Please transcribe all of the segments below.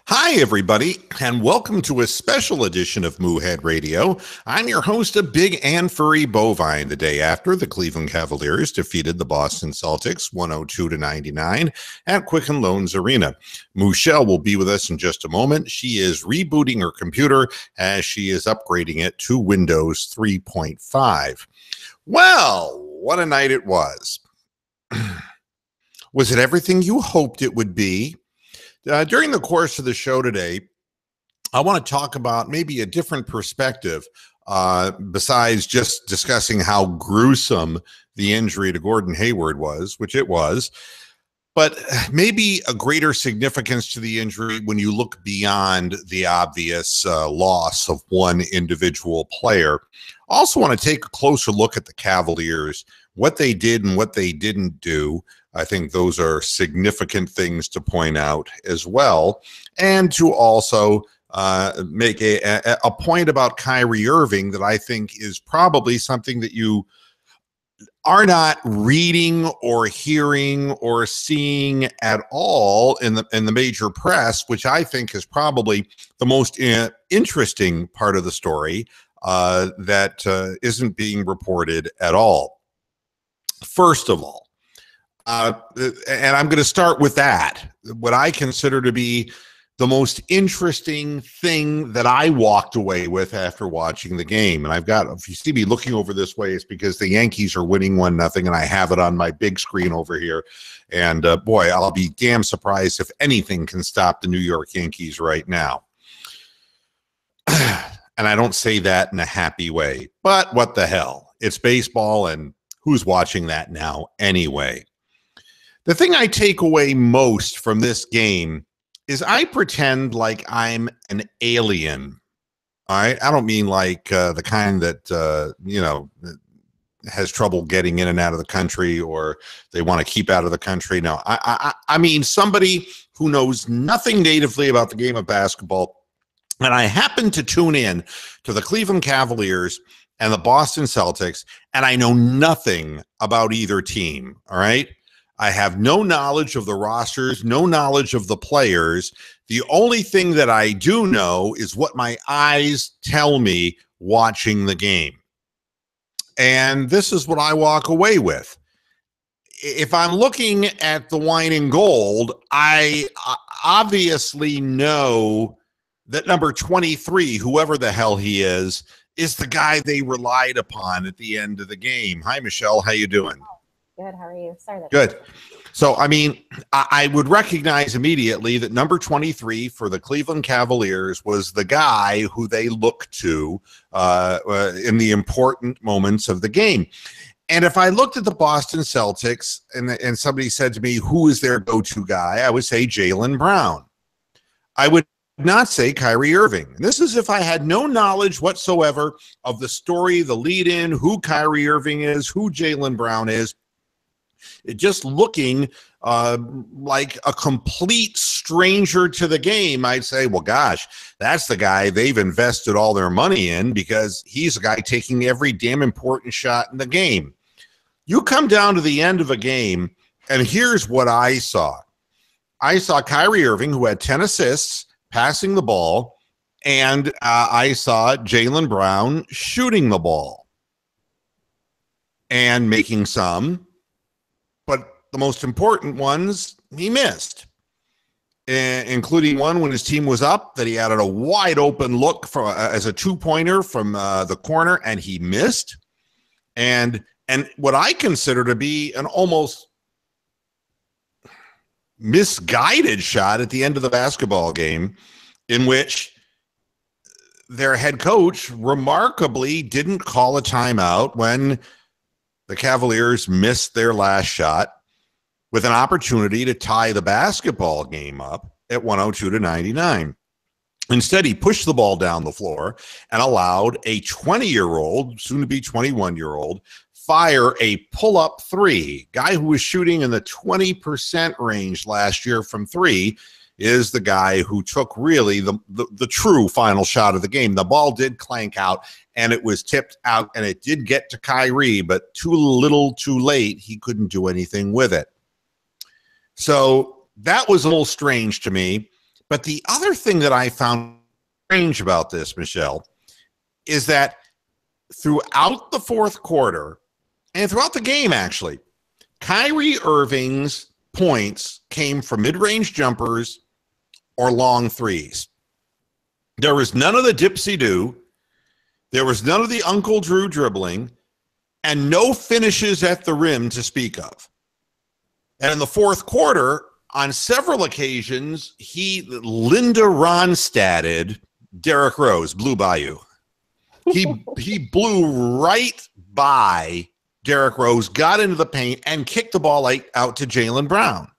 Hi, everybody, and welcome to a special edition of Moohead Radio. I'm your host, a big and furry bovine. The day after the Cleveland Cavaliers defeated the Boston Celtics 102-99 at Quicken Loans Arena. Michelle will be with us in just a moment. She is rebooting her computer as she is upgrading it to Windows 3.5. Well, what a night it was. Was it everything you hoped it would be? During the course of the show today, I want to talk about maybe a different perspective besides just discussing how gruesome the injury to Gordon Hayward was, which it was, but maybe a greater significance to the injury when you look beyond the obvious loss of one individual player. Also want to take a closer look at the Cavaliers, what they did and what they didn't do. I think those are significant things to point out as well, and to also make a point about Kyrie Irving that I think is probably something that you are not reading or hearing or seeing at all in the major press, which I think is probably the most interesting part of the story that isn't being reported at all. First of all, and I'm going to start with that, what I consider to be the most interesting thing that I walked away with after watching the game. And I've got, if you see me looking over this way, it's because the Yankees are winning 1-0, and I have it on my big screen over here. And boy, I'll be damn surprised if anything can stop the New York Yankees right now. And I don't say that in a happy way, but what the hell? It's baseball, and who's watching that now anyway? The thing I take away most from this game is I pretend like I'm an alien. All right. I don't mean like the kind that, has trouble getting in and out of the country, or they want to keep out of the country. No, I mean somebody who knows nothing natively about the game of basketball. And I happen to tune in to the Cleveland Cavaliers and the Boston Celtics, and I know nothing about either team. All right. I have no knowledge of the rosters, no knowledge of the players. The only thing that I do know is what my eyes tell me watching the game. And this is what I walk away with. If I'm looking at the wine and gold, I obviously know that number 23, whoever the hell he is the guy they relied upon at the end of the game. Hi, Michelle. How you doing? Good. How are you? Sorry. Good. So, I mean, I would recognize immediately that number 23 for the Cleveland Cavaliers was the guy who they looked to in the important moments of the game. And if I looked at the Boston Celtics and somebody said to me, who is their go-to guy, I would say Jaylen Brown. I would not say Kyrie Irving. And this is if I had no knowledge whatsoever of the story, the lead-in, who Kyrie Irving is, who Jaylen Brown is. Just looking like a complete stranger to the game, I'd say, well, gosh, that's the guy they've invested all their money in because he's a guy taking every damn important shot in the game. You come down to the end of a game, and here's what I saw. I saw Kyrie Irving, who had 10 assists, passing the ball, and I saw Jaylen Brown shooting the ball and making some. But the most important ones he missed, including one when his team was up that he had a wide open look for as a two-pointer from the corner, and he missed. And what I consider to be an almost misguided shot at the end of the basketball game, in which their head coach remarkably didn't call a timeout when the Cavaliers missed their last shot with an opportunity to tie the basketball game up at 102-99. Instead, he pushed the ball down the floor and allowed a 20-year-old, soon-to-be 21-year-old, fire a pull-up three. Guy who was shooting in the 20% range last year from three is the guy who took really the true final shot of the game. The ball did clank out, and it was tipped out, and it did get to Kyrie, but too little too late. He couldn't do anything with it. So that was a little strange to me. But the other thing that I found strange about this, Michelle, is that throughout the fourth quarter and throughout the game, actually, Kyrie Irving's points came from mid-range jumpers or long threes. There was none of the dipsy-do. There was none of the Uncle Drew dribbling, and no finishes at the rim to speak of. And in the fourth quarter, on several occasions, he Linda Ronstadted Derrick Rose, blew by you. He blew right by Derrick Rose, got into the paint, and kicked the ball out to Jaylen Brown.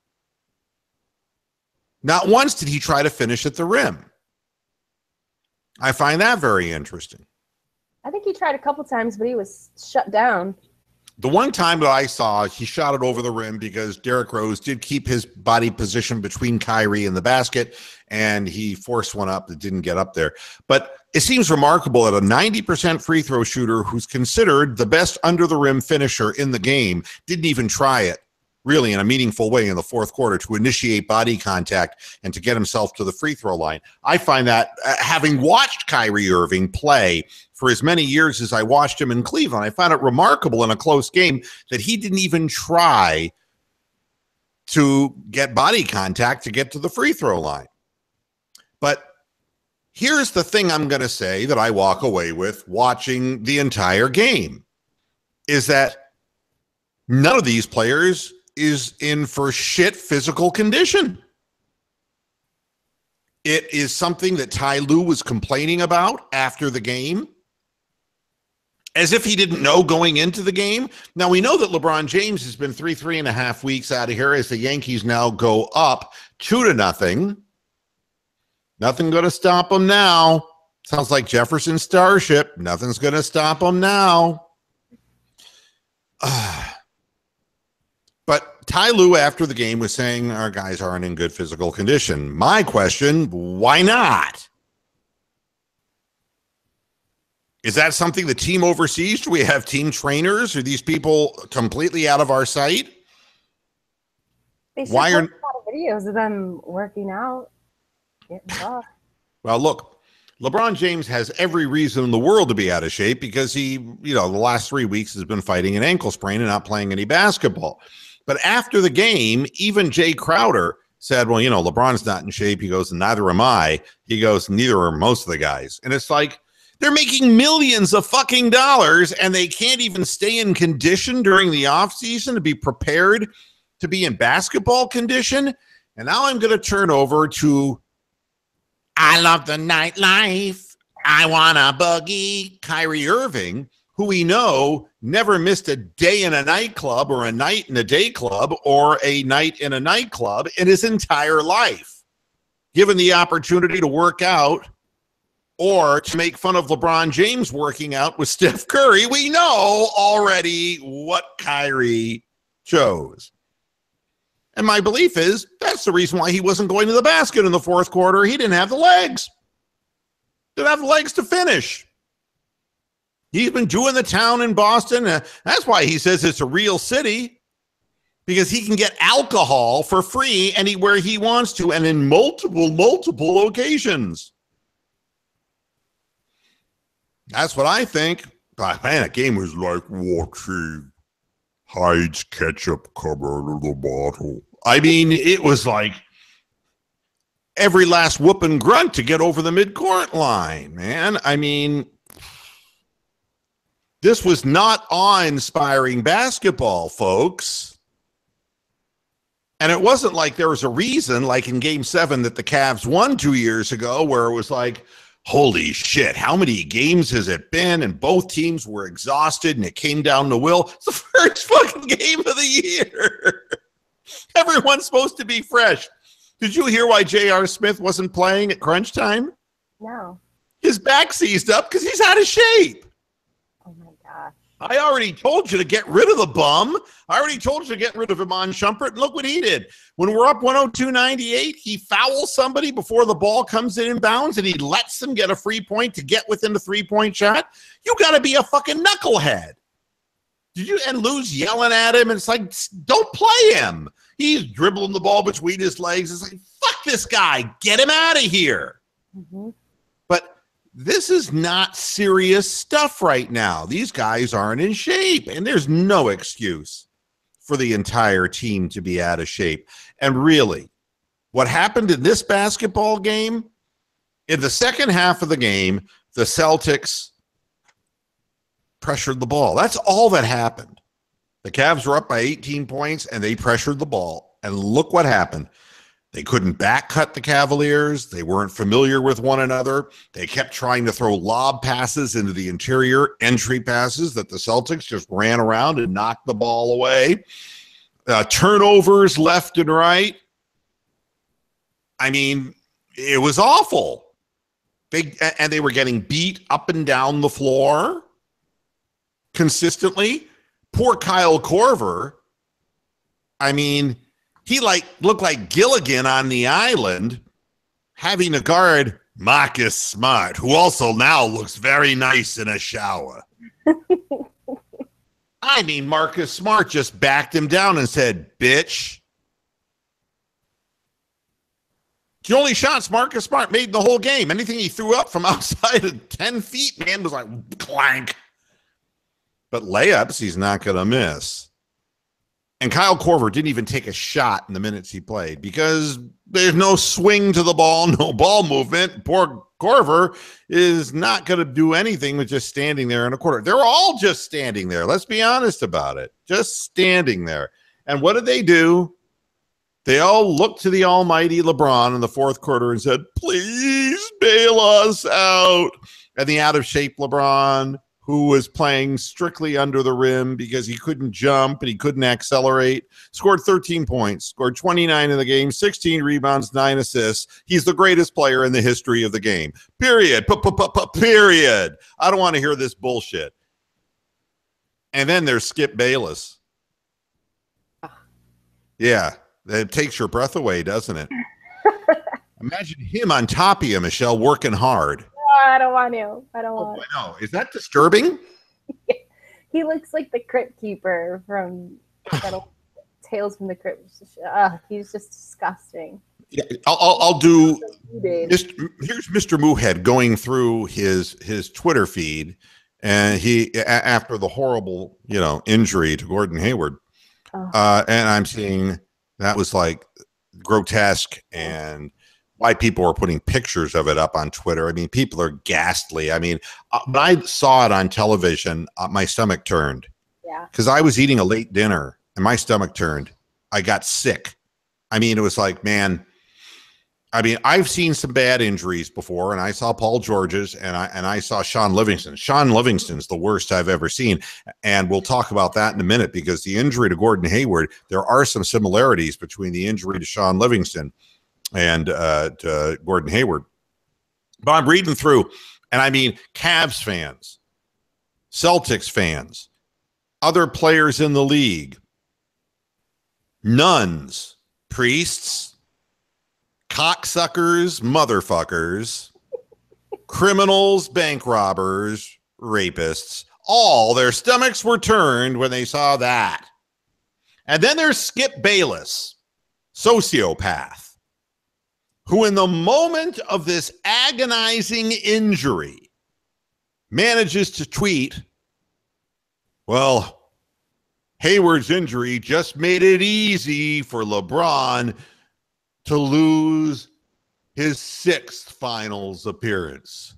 Not once did he try to finish at the rim. I find that very interesting. I think he tried a couple times, but he was shut down. The one time that I saw, he shot it over the rim because Derrick Rose did keep his body position between Kyrie and the basket, and he forced one up that didn't get up there. But it seems remarkable that a 90% free throw shooter who's considered the best under-the-rim finisher in the game didn't even try it, really, in a meaningful way in the fourth quarter to initiate body contact and to get himself to the free throw line. I find that, having watched Kyrie Irving play for as many years as I watched him in Cleveland, I found it remarkable in a close game that he didn't even try to get body contact to get to the free throw line. But here's the thing I'm going to say that I walk away with watching the entire game, is that none of these players is in for shit physical condition. It is something that Ty Lue was complaining about after the game, as if he didn't know going into the game. Now, we know that LeBron James has been 3.5 weeks out of here as the Yankees now go up 2-0. Nothing going to stop them now. Sounds like Jefferson Starship. Nothing's going to stop them now. But Ty Lue after the game was saying our guys aren't in good physical condition. My question, why not? Is that something the team oversees? Do we have team trainers? Are these people completely out of our sight? They should post a lot of videos of them working out, getting buff. Well, look, LeBron James has every reason in the world to be out of shape because he, the last 3 weeks has been fighting an ankle sprain and not playing any basketball. But after the game, even Jay Crowder said, well, LeBron's not in shape. He goes, neither am I. He goes, neither are most of the guys. And it's like, they're making millions of fucking dollars and they can't even stay in condition during the offseason to be prepared to be in basketball condition. And now I'm going to turn over to I love the nightlife. I want a boogie. Kyrie Irving, who we know never missed a day in a nightclub or a night in a day club or a night in a nightclub in his entire life. Given the opportunity to work out or to make fun of LeBron James working out with Steph Curry, we know already what Kyrie chose. And my belief is that's the reason why he wasn't going to the basket in the fourth quarter. He didn't have the legs. Didn't have the legs to finish. He's been doing the town in Boston. That's why he says it's a real city, because he can get alcohol for free anywhere he wants to and in multiple locations. That's what I think. But man, that game was like watching Hyde's ketchup come out of the bottle. I mean, it was like every last whoop and grunt to get over the midcourt line, man. I mean, this was not awe-inspiring basketball, folks. And it wasn't like there was a reason, like in Game 7 that the Cavs won 2 years ago, where it was like, holy shit, how many games has it been? And both teams were exhausted and it came down to will. It's the first fucking game of the year. Everyone's supposed to be fresh. Did you hear why J.R. Smith wasn't playing at crunch time? No. His back seized up because he's out of shape. Oh my gosh. I already told you to get rid of the bum. I already told you to get rid of Iman Shumpert. And look what he did. When we're up 102-98, he fouls somebody before the ball comes in bounds, and he lets them get a free point to get within the three-point shot. You got to be a fucking knucklehead. And Lou's yelling at him, and it's like, don't play him. He's dribbling the ball between his legs. It's like, fuck fuck this guy. Get him out of here. Mm-hmm. But this is not serious stuff right now. These guys aren't in shape, and there's no excuse for the entire team to be out of shape. And really, what happened in this basketball game, in the second half of the game, the Celtics pressured the ball. That's all that happened. The Cavs were up by 18 points, and they pressured the ball. And look what happened. They couldn't back cut the Cavaliers. They weren't familiar with one another. They kept trying to throw lob passes into the interior, entry passes that the Celtics just ran around and knocked the ball away. Turnovers left and right. I mean, it was awful. They were getting beat up and down the floor consistently. Poor Kyle Korver. I mean, he looked like Gilligan on the island having to guard Marcus Smart, who also now looks very nice in a shower. I mean, Marcus Smart just backed him down and said, bitch. The only shots Marcus Smart made in the whole game. Anything he threw up from outside of 10 feet, man, was like clank. But layups, he's not going to miss. And Kyle Korver didn't even take a shot in the minutes he played because there's no swing to the ball, no ball movement. Poor Korver is not going to do anything with just standing there in a quarter. They're all just standing there. Let's be honest about it. Just standing there. And what did they do? They all looked to the almighty LeBron in the fourth quarter and said, please bail us out. And the out-of-shape LeBron, who was playing strictly under the rim because he couldn't jump and he couldn't accelerate, scored 13 points, scored 29 in the game, 16 rebounds, 9 assists. He's the greatest player in the history of the game. Period. Period. I don't want to hear this bullshit. And then there's Skip Bayless. Yeah. That takes your breath away, doesn't it? Imagine him on top of you, Michelle, working hard. No, I don't want to. I want. I know. Is that disturbing? He looks like the Crypt Keeper from Tales from the Crypt. He's just disgusting. Yeah, I'll do. Here's Mr. Moohead going through his Twitter feed, and he after the horrible injury to Gordon Hayward, and I'm seeing. That was like grotesque, and why people were putting pictures of it up on Twitter. I mean, people are ghastly. I mean, when I saw it on television, my stomach turned. Yeah. Because I was eating a late dinner, and my stomach turned. I got sick. I mean, it was like, man. I mean, I've seen some bad injuries before, and I saw Paul George's, and I saw Sean Livingston. Sean Livingston's the worst I've ever seen, and we'll talk about that in a minute because the injury to Gordon Hayward, there are some similarities between the injury to Sean Livingston and to Gordon Hayward. But I'm reading through, and I mean, Cavs fans, Celtics fans, other players in the league, nuns, priests, cocksuckers, motherfuckers, criminals, bank robbers, rapists, all their stomachs were turned when they saw that. And then there's Skip Bayless, sociopath, who in the moment of this agonizing injury manages to tweet, well, Hayward's injury just made it easy for LeBron to lose his 6th finals appearance.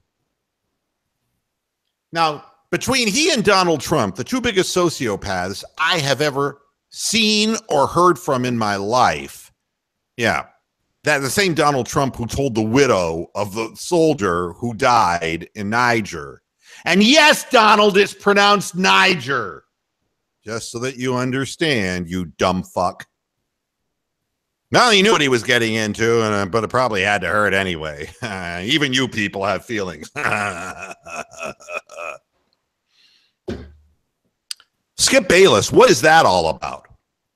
Now, between he and Donald Trump, the two biggest sociopaths I have ever seen or heard from in my life, yeah, that the same Donald Trump who told the widow of the soldier who died in Niger. And yes, Donald, it's pronounced Niger. Just so that you understand, you dumb fuck. Well, he knew what he was getting into, but it probably had to hurt anyway. Even you people have feelings. Skip Bayless, what is that all about?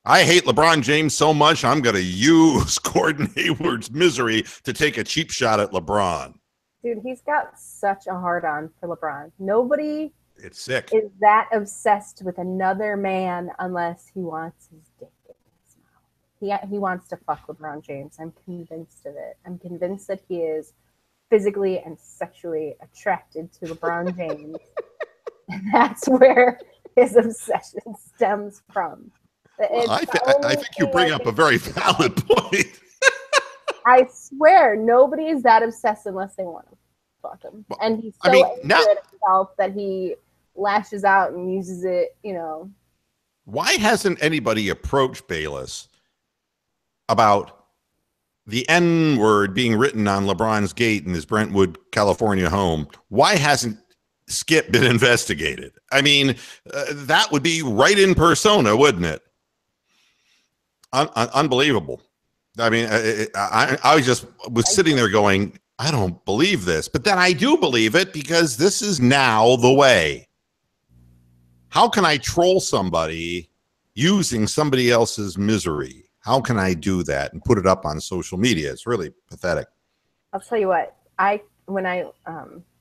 I hate LeBron James so much, I'm going to use Gordon Hayward's misery to take a cheap shot at LeBron. Dude, he's got such a hard-on for LeBron. Nobody it's sick. Is that obsessed with another man unless he wants his dick in his mouth. he wants to fuck LeBron James. I'm convinced of it. I'm convinced that he is physically and sexually attracted to LeBron James. And that's where his obsession stems from. Well, I think you bring up a very valid point. I swear, nobody is that obsessed unless they want to fuck him. And he's so angry at himself that he lashes out and uses it, you know. Why hasn't anybody approached Bayless about the N-word being written on LeBron's gate in his Brentwood, California home? Why hasn't Skip been investigated? I mean, that would be right in persona, wouldn't it? Unbelievable. I mean, I was sitting there going, I don't believe this. But then I do believe it because this is now the way. How can I troll somebody using somebody else's misery? How can I do that and put it up on social media? It's really pathetic. I'll tell you what. When I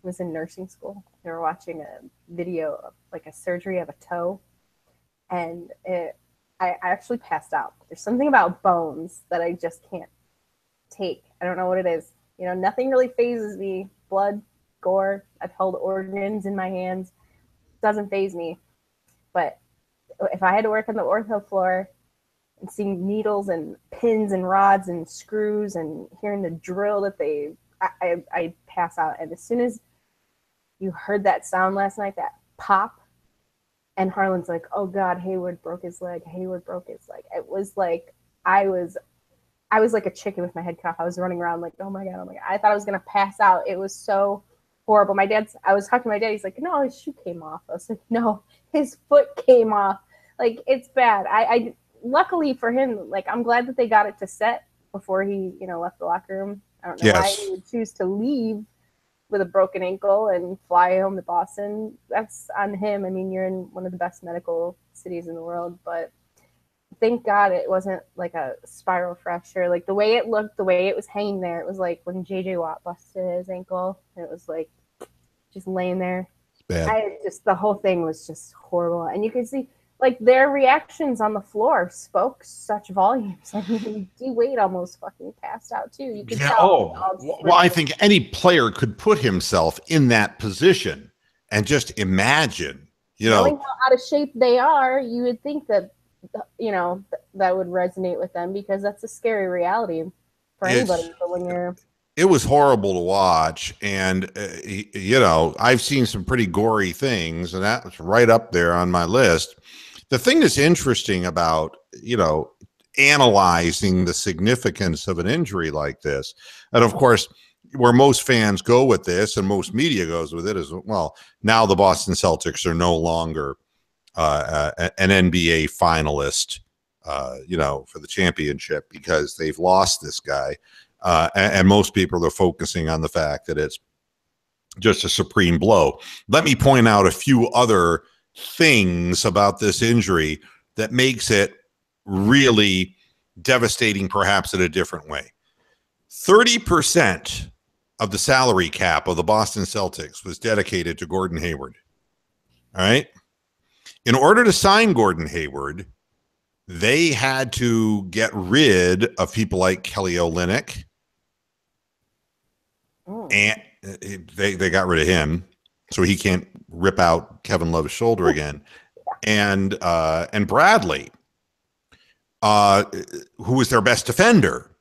was in nursing school, they were watching a video of like a surgery of a toe, and I actually passed out. There's something about bones that I just can't take. I don't know what it is. You know, nothing really phases me. Blood, gore. I've held organs in my hands. Doesn't faze me. But if I had to work on the ortho floor and seeing needles and pins and rods and screws and hearing the drill that I pass out. And as soon as you heard that sound last night, that pop, and Harlan's like, oh God, Hayward broke his leg. Hayward broke his leg. It was like, I was like a chicken with my head cut off. I was running around like, oh my God. I thought I was going to pass out. It was so horrible. I was talking to my dad. He's like, no, his shoe came off. I was like, no, his foot came off. Like, it's bad. I luckily for him, like, I'm glad that they got it to set before he, you know, left the locker room. I don't know why he would choose to leave with a broken ankle and fly home to Boston. That's on him. I mean, you're in one of the best medical cities in the world, but thank God it wasn't like a spiral fracture. Like the way it looked, the way it was hanging there, it was like when JJ Watt busted his ankle, and it was like just laying there. Bad. The whole thing was just horrible. And you could see like their reactions on the floor spoke such volumes. I mean, D Wade almost fucking passed out too. You could tell. Well, I think any player could put himself in that position and just imagine, you know, knowing how out of shape they are, you would think that, you know, that would resonate with them because that's a scary reality for anybody. But when you're, it was horrible to watch, and you know, I've seen some pretty gory things, and that was right up there on my list. The thing that's interesting about, you know, analyzing the significance of an injury like this, and of course, where most fans go with this and most media goes with it is, well, now the Boston Celtics are no longer an NBA finalist, you know, for the championship because they've lost this guy. And most people are focusing on the fact that it's just a supreme blow. Let me point out a few other things about this injury that makes it really devastating, perhaps in a different way. 30% of the salary cap of the Boston Celtics was dedicated to Gordon Hayward. All right. In order to sign Gordon Hayward, they had to get rid of people like Kelly Olynyk. And they got rid of him, so he can't rip out Kevin Love's shoulder again. And Bradley, who was their best defender.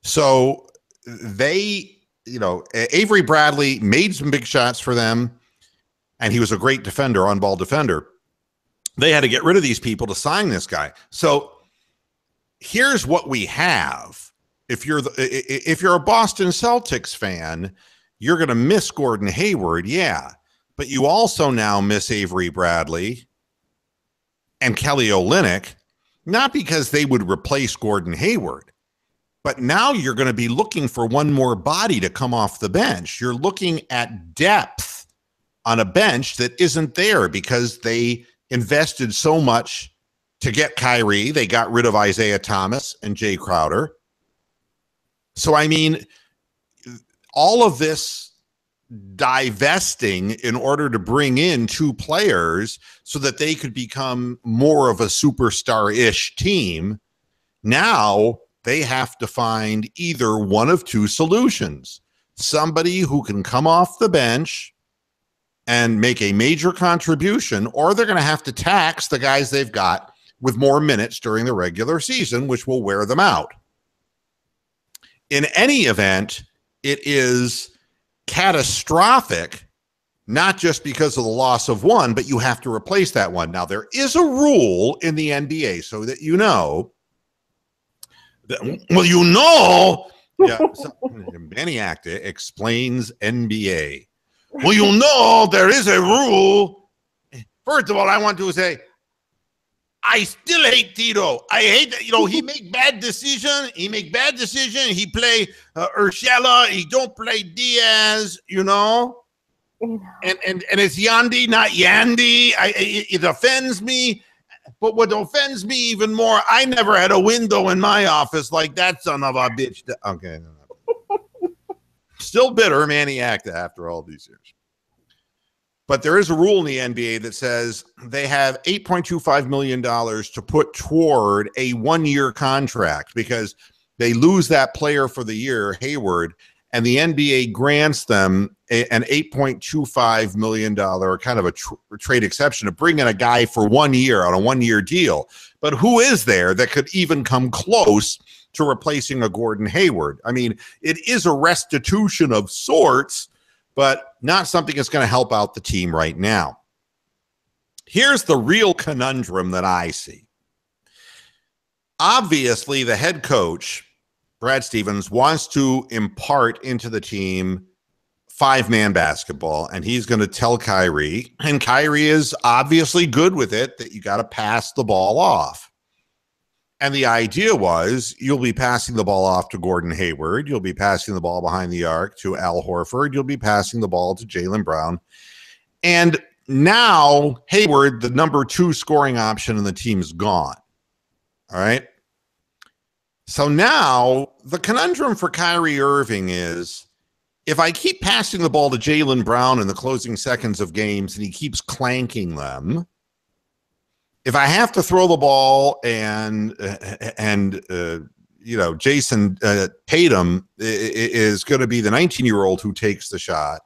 So they, you know, Avery Bradley made some big shots for them, and he was a great defender, on-ball defender. They had to get rid of these people to sign this guy. So here's what we have. If you're a Boston Celtics fan, you're going to miss Gordon Hayward, yeah. But you also now miss Avery Bradley and Kelly Olynyk, not because they would replace Gordon Hayward, but now you're going to be looking for one more body to come off the bench. You're looking at depth on a bench that isn't there because they invested so much to get Kyrie. They got rid of Isaiah Thomas and Jay Crowder. So, I mean, all of this divesting in order to bring in two players so that they could become more of a superstar-ish team Now they have to find either one of two solutions. Somebody who can come off the bench and make a major contribution, or they're going to have to tax the guys they've got with more minutes during the regular season, which will wear them out. In any event, it is catastrophic, not just because of the loss of one, but you have to replace that one. Now, there is a rule in the NBA so that you know. Well, you know. Yeah, so, Maniac explains NBA. Well, you know there is a rule. First of all, I want to say, I still hate Tito. I hate that, he make bad decision. He He play Urshela. He don't play Diaz, And it's Yandy, not Yandy. It offends me. But what offends me even more, I never had a window in my office like that son of a bitch. Okay. Still bitter, Maniac, after all these years. But there is a rule in the NBA that says they have $8.25 million to put toward a one-year contract because they lose that player for the year, Hayward, and the NBA grants them an $8.25 million kind of a trade exception to bring in a guy for 1 year on a one-year deal. But who is there that could even come close to replacing a Gordon Hayward? I mean, it is a restitution of sorts, but not something that's going to help out the team right now. Here's the real conundrum that I see. Obviously, the head coach, Brad Stevens, wants to impart into the team five-man basketball, and he's going to tell Kyrie, and Kyrie is obviously good with it, that you got to pass the ball off. And the idea was you'll be passing the ball off to Gordon Hayward. You'll be passing the ball behind the arc to Al Horford. You'll be passing the ball to Jaylen Brown. And now Hayward, the number 2 scoring option in the team, is gone. All right. So now the conundrum for Kyrie Irving is, if I keep passing the ball to Jaylen Brown in the closing seconds of games and he keeps clanking them, if I have to throw the ball and Jason Tatum is going to be the 19-year-old who takes the shot,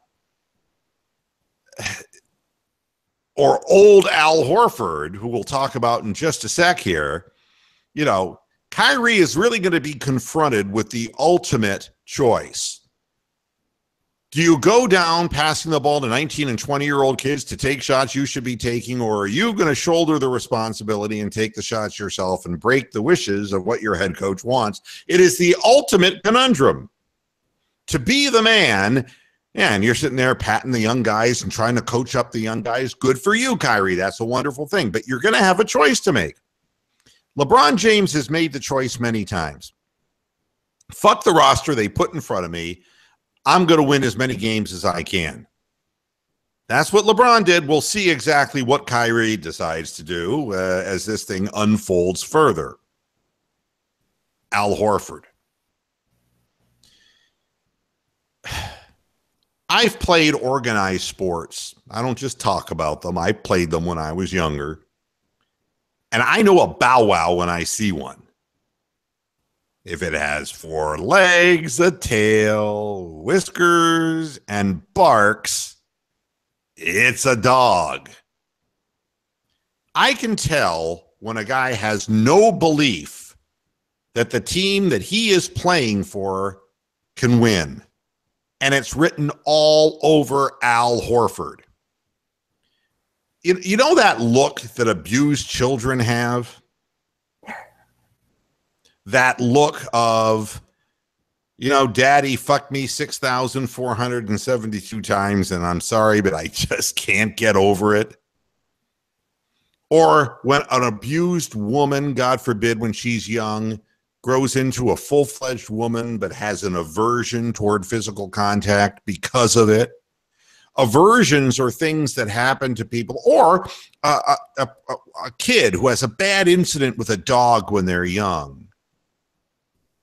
or old Al Horford, who we'll talk about in just a sec here, Kyrie is really going to be confronted with the ultimate choice. Do you go down passing the ball to 19 and 20-year-old kids to take shots you should be taking, or are you going to shoulder the responsibility and take the shots yourself and break the wishes of what your head coach wants? It is the ultimate conundrum. To be the man, and you're sitting there patting the young guys and trying to coach up the young guys. Good for you, Kyrie. That's a wonderful thing. But you're going to have a choice to make. LeBron James has made the choice many times. Fuck the roster they put in front of me. I'm going to win as many games as I can. That's what LeBron did. We'll see exactly what Kyrie decides to do as this thing unfolds further. Al Horford. I've played organized sports. I don't just talk about them. I played them when I was younger. And I know a bow wow when I see one. If it has 4 legs, a tail, whiskers, and barks, it's a dog. I can tell when a guy has no belief that the team that he is playing for can win. And it's written all over Al Horford. You know that look that abused children have? That look of, Daddy fucked me 6,472 times, and I'm sorry, but I just can't get over it. Or when an abused woman, God forbid, when she's young, grows into a full-fledged woman but has an aversion toward physical contact because of it. Aversions are things that happen to people, or a kid who has a bad incident with a dog when they're young.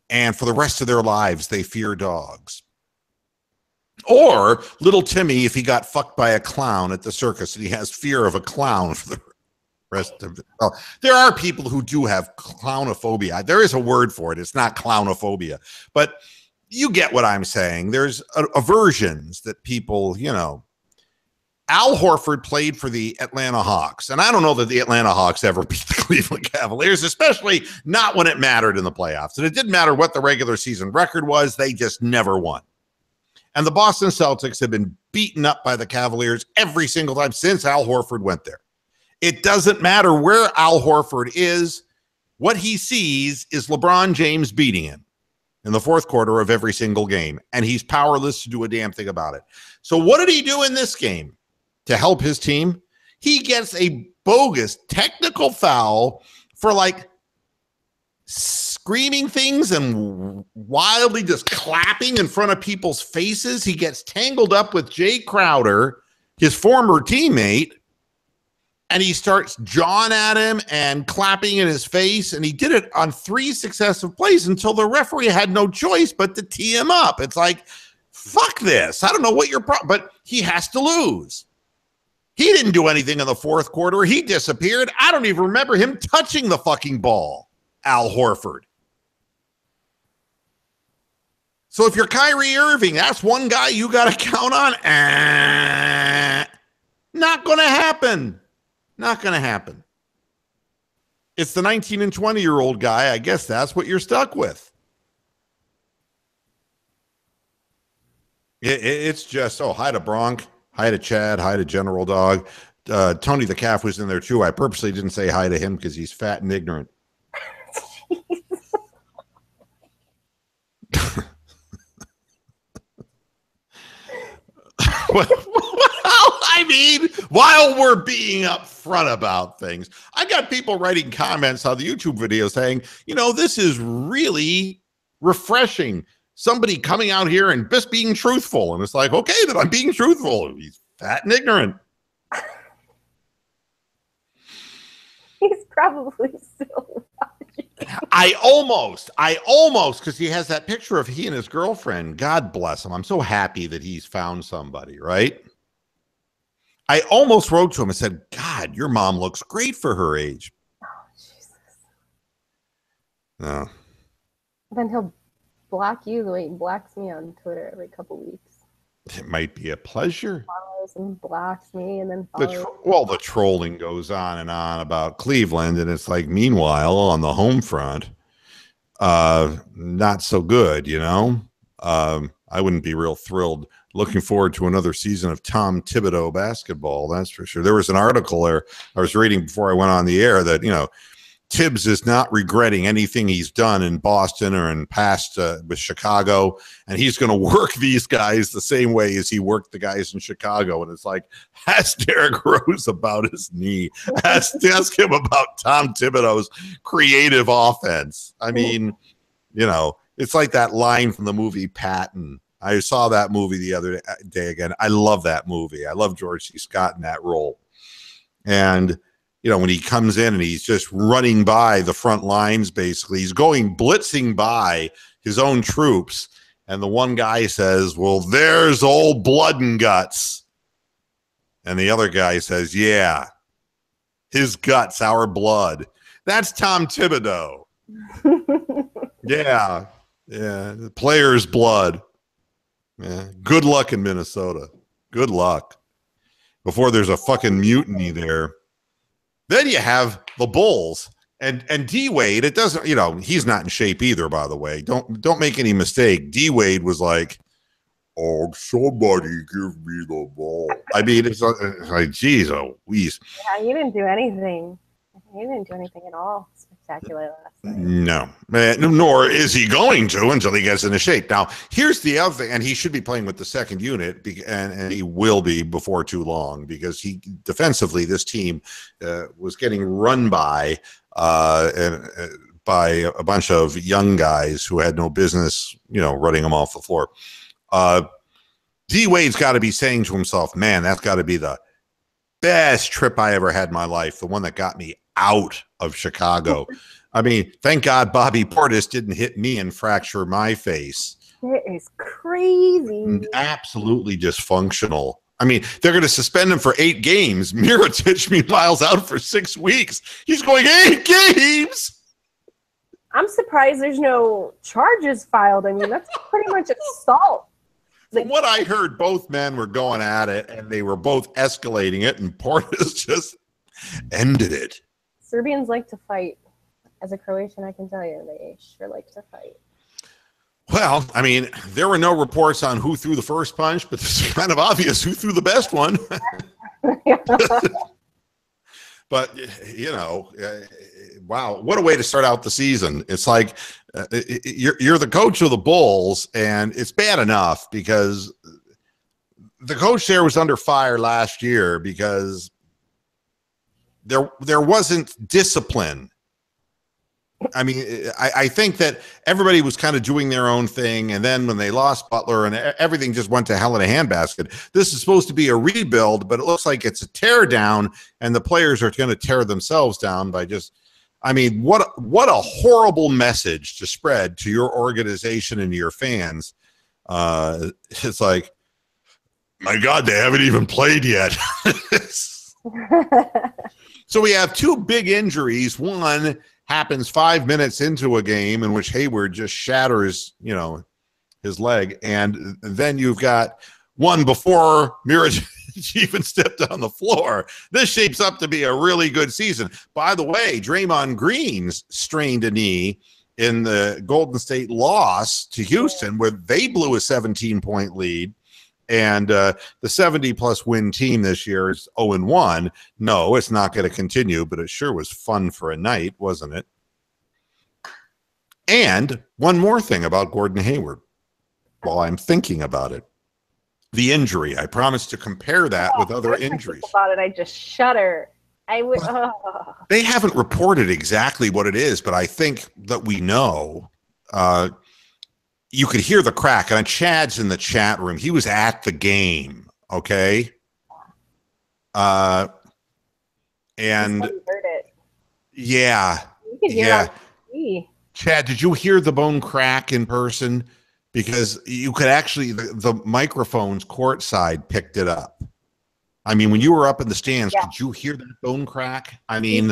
And for the rest of their lives, they fear dogs. Or little Timmy, if he got fucked by a clown at the circus and he has fear of a clown. Rest of well, there are people who do have clownophobia. There is a word for it. It's not clownophobia, but you get what I'm saying. There's aversions that people, Al Horford played for the Atlanta Hawks, and I don't know that the Atlanta Hawks ever beat the Cleveland Cavaliers, especially not when it mattered in the playoffs. And it didn't matter what the regular season record was. They just never won. And the Boston Celtics have been beaten up by the Cavaliers every single time since Al Horford went there. It doesn't matter where Al Horford is. What he sees is LeBron James beating him in the fourth quarter of every single game, and he's powerless to do a damn thing about it. So what did he do in this game to help his team? He gets a bogus technical foul for like screaming things and wildly just clapping in front of people's faces. He gets tangled up with Jay Crowder, his former teammate, and he starts jawing at him and clapping in his face. And he did it on 3 successive plays until the referee had no choice but to tee him up. It's like, fuck this. I don't know what your problem, but he has to lose. He didn't do anything in the fourth quarter. He disappeared. I don't even remember him touching the fucking ball, Al Horford. So if you're Kyrie Irving, that's one guy you got to count on. Not going to happen. Not going to happen. It's the 19 and 20-year-old guy. I guess that's what you're stuck with. It's just, hi to Bronk, hi to Chad, hi to General Dog. Tony the Calf was in there too. I purposely didn't say hi to him because he's fat and ignorant. Well, I mean, while we're being upfront about things, I got people writing comments on the YouTube video saying, this is really refreshing. Somebody coming out here and just being truthful. And it's like, okay, then I'm being truthful. He's fat and ignorant. He's probably still watching. I almost, because he has that picture of he and his girlfriend. God bless him. I'm so happy that he's found somebody, right? I almost wrote to him and said, God, your mom looks great for her age. Oh, Jesus. No. Then he'll block you the way he blocks me on Twitter every couple weeks. It might be a pleasure. Follows and blocks me and then follows. The trolling goes on and on about Cleveland, and it's like, meanwhile, on the home front, not so good, I wouldn't be real thrilled. Looking forward to another season of Tom Thibodeau basketball, that's for sure. There was an article there I was reading before I went on the air that, Tibbs is not regretting anything he's done in Boston or in past with Chicago, and he's going to work these guys the same way as he worked the guys in Chicago. And it's like, ask Derrick Rose about his knee. Ask him about Tom Thibodeau's creative offense. I mean, it's like that line from the movie Patton. I saw that movie the other day again. I love that movie. I love George C. Scott in that role. And when he comes in and he's just running by the front lines, basically, he's going blitzing by his own troops. And the one guy says, well, there's old blood and guts. And the other guy says, yeah, his guts, our blood. That's Tom Thibodeau. Yeah. The player's blood. Yeah. Good luck in Minnesota. Good luck. Before there's a fucking mutiny there. Then you have the Bulls and D Wade. It doesn't, he's not in shape either, by the way. Don't make any mistake. D Wade was like, oh, somebody give me the ball. I mean, it's like, geez, oh, please. Yeah, he didn't do anything. He didn't do anything at all spectacular last night. No, nor is he going to until he gets into shape. Now, here's the other thing, and he should be playing with the second unit, and he will be before too long, because he defensively, this team was getting run by by a bunch of young guys who had no business, running them off the floor. D Wade's got to be saying to himself, man, that's got to be the best trip I ever had in my life, the one that got me out of Chicago. I mean, thank God Bobby Portis didn't hit me and fracture my face. It is crazy. Absolutely dysfunctional. I mean, they're going to suspend him for 8 games. Mirotic, meanwhile, is out for 6 weeks. He's going 8 games. I'm surprised there's no charges filed. I mean, that's pretty much assault. From what I heard, both men were going at it, and they were both escalating it, and Portis just ended it. Serbians like to fight. As a Croatian, I can tell you, they sure like to fight. Well, I mean, there were no reports on who threw the first punch, but it's kind of obvious who threw the best one. But, you know, wow, what a way to start out the season. It's like you're the coach of the Bulls, and it's bad enough because the coach there was under fire last year because there wasn't discipline. I mean, I think that everybody was kind of doing their own thing, and then when they lost Butler and everything just went to hell in a handbasket. This is supposed to be a rebuild, but it looks like it's a tear down, and the players are going to tear themselves down by just, I mean, what a horrible message to spread to your organization and your fans. It's like, my God, they haven't even played yet. So we have 2 big injuries. One happens 5 minutes into a game in which Hayward just shatters, you know, his leg. And then you've got one before Mirotic even stepped on the floor. This shapes up to be a really good season. By the way, Draymond Green's strained a knee in the Golden State loss to Houston, where they blew a 17-point lead. And the 70-plus win team this year is 0-1. No, it's not going to continue, but it sure was fun for a night, wasn't it? And one more thing about Gordon Hayward while I'm thinking about it. The injury. I promised to compare that with other injuries. About it, I just shudder. They haven't reported exactly what it is, but I think that we know. You could hear the crack, and Chad's in the chat room. He was at the game, okay? And heard it. Yeah. You could hear yeah. it. Chad, did you hear the bone crack in person? Because you could actually, the microphones courtside picked it up. I mean, when you were up in the stands, Could you hear that bone crack? I mean,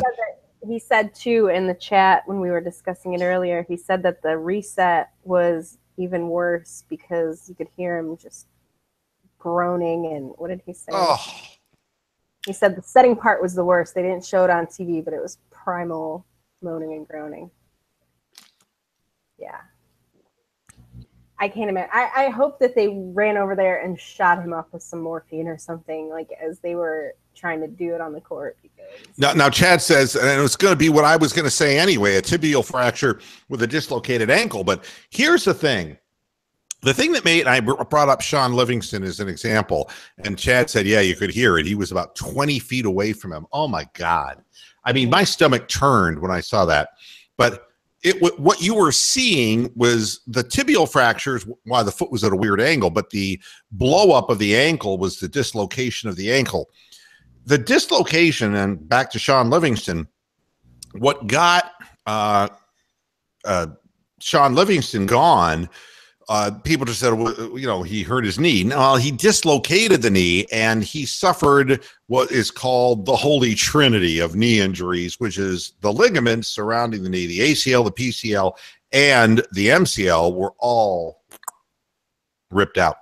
he said too in the chat when we were discussing it earlier, he said that the reset was even worse because you could hear him just groaning. And what did he say? Oh. He said the setting part was the worst. They didn't show it on TV, but it was primal moaning and groaning. Yeah. I can't imagine. I hope that they ran over there and shot him up with some morphine or something, like as they were trying to do it on the court. Because now Chad says, and it's going to be what I was going to say anyway, a tibial fracture with a dislocated ankle. But here's the thing. The thing that made, I brought up Sean Livingston as an example, and Chad said, yeah, you could hear it. He was about 20 feet away from him. Oh, my God. I mean, my stomach turned when I saw that. But what you were seeing was the tibial fractures while the foot was at a weird angle, but the blow up of the ankle was the dislocation of the ankle. The dislocation, and back to Sean Livingston, what got Sean Livingston gone, people just said, well, you know, he hurt his knee. No, he dislocated the knee, and he suffered what is called the holy trinity of knee injuries, which is the ligaments surrounding the knee, the ACL, the PCL, and the MCL were all ripped out.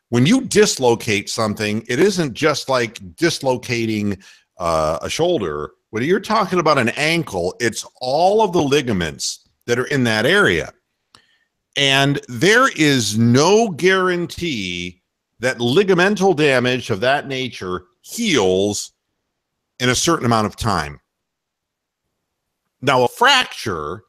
When you dislocate something, it isn't just like dislocating a shoulder. When you're talking about an ankle, it's all of the ligaments that are in that area. And there is no guarantee that ligamental damage of that nature heals in a certain amount of time. Now, a fracture,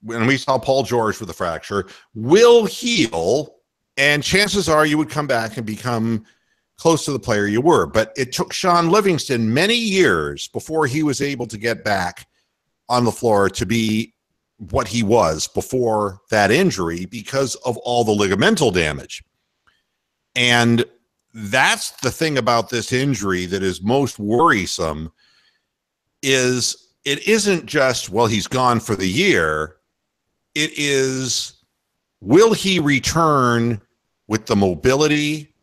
and we saw Paul George with a fracture, will heal, and chances are you would come back and become close to the player you were. But it took Sean Livingston many years before he was able to get back on the floor to be what he was before that injury because of all the ligamental damage. And that's the thing about this injury that is most worrisome, is it isn't just, well, he's gone for the year. It is, will he return with the mobility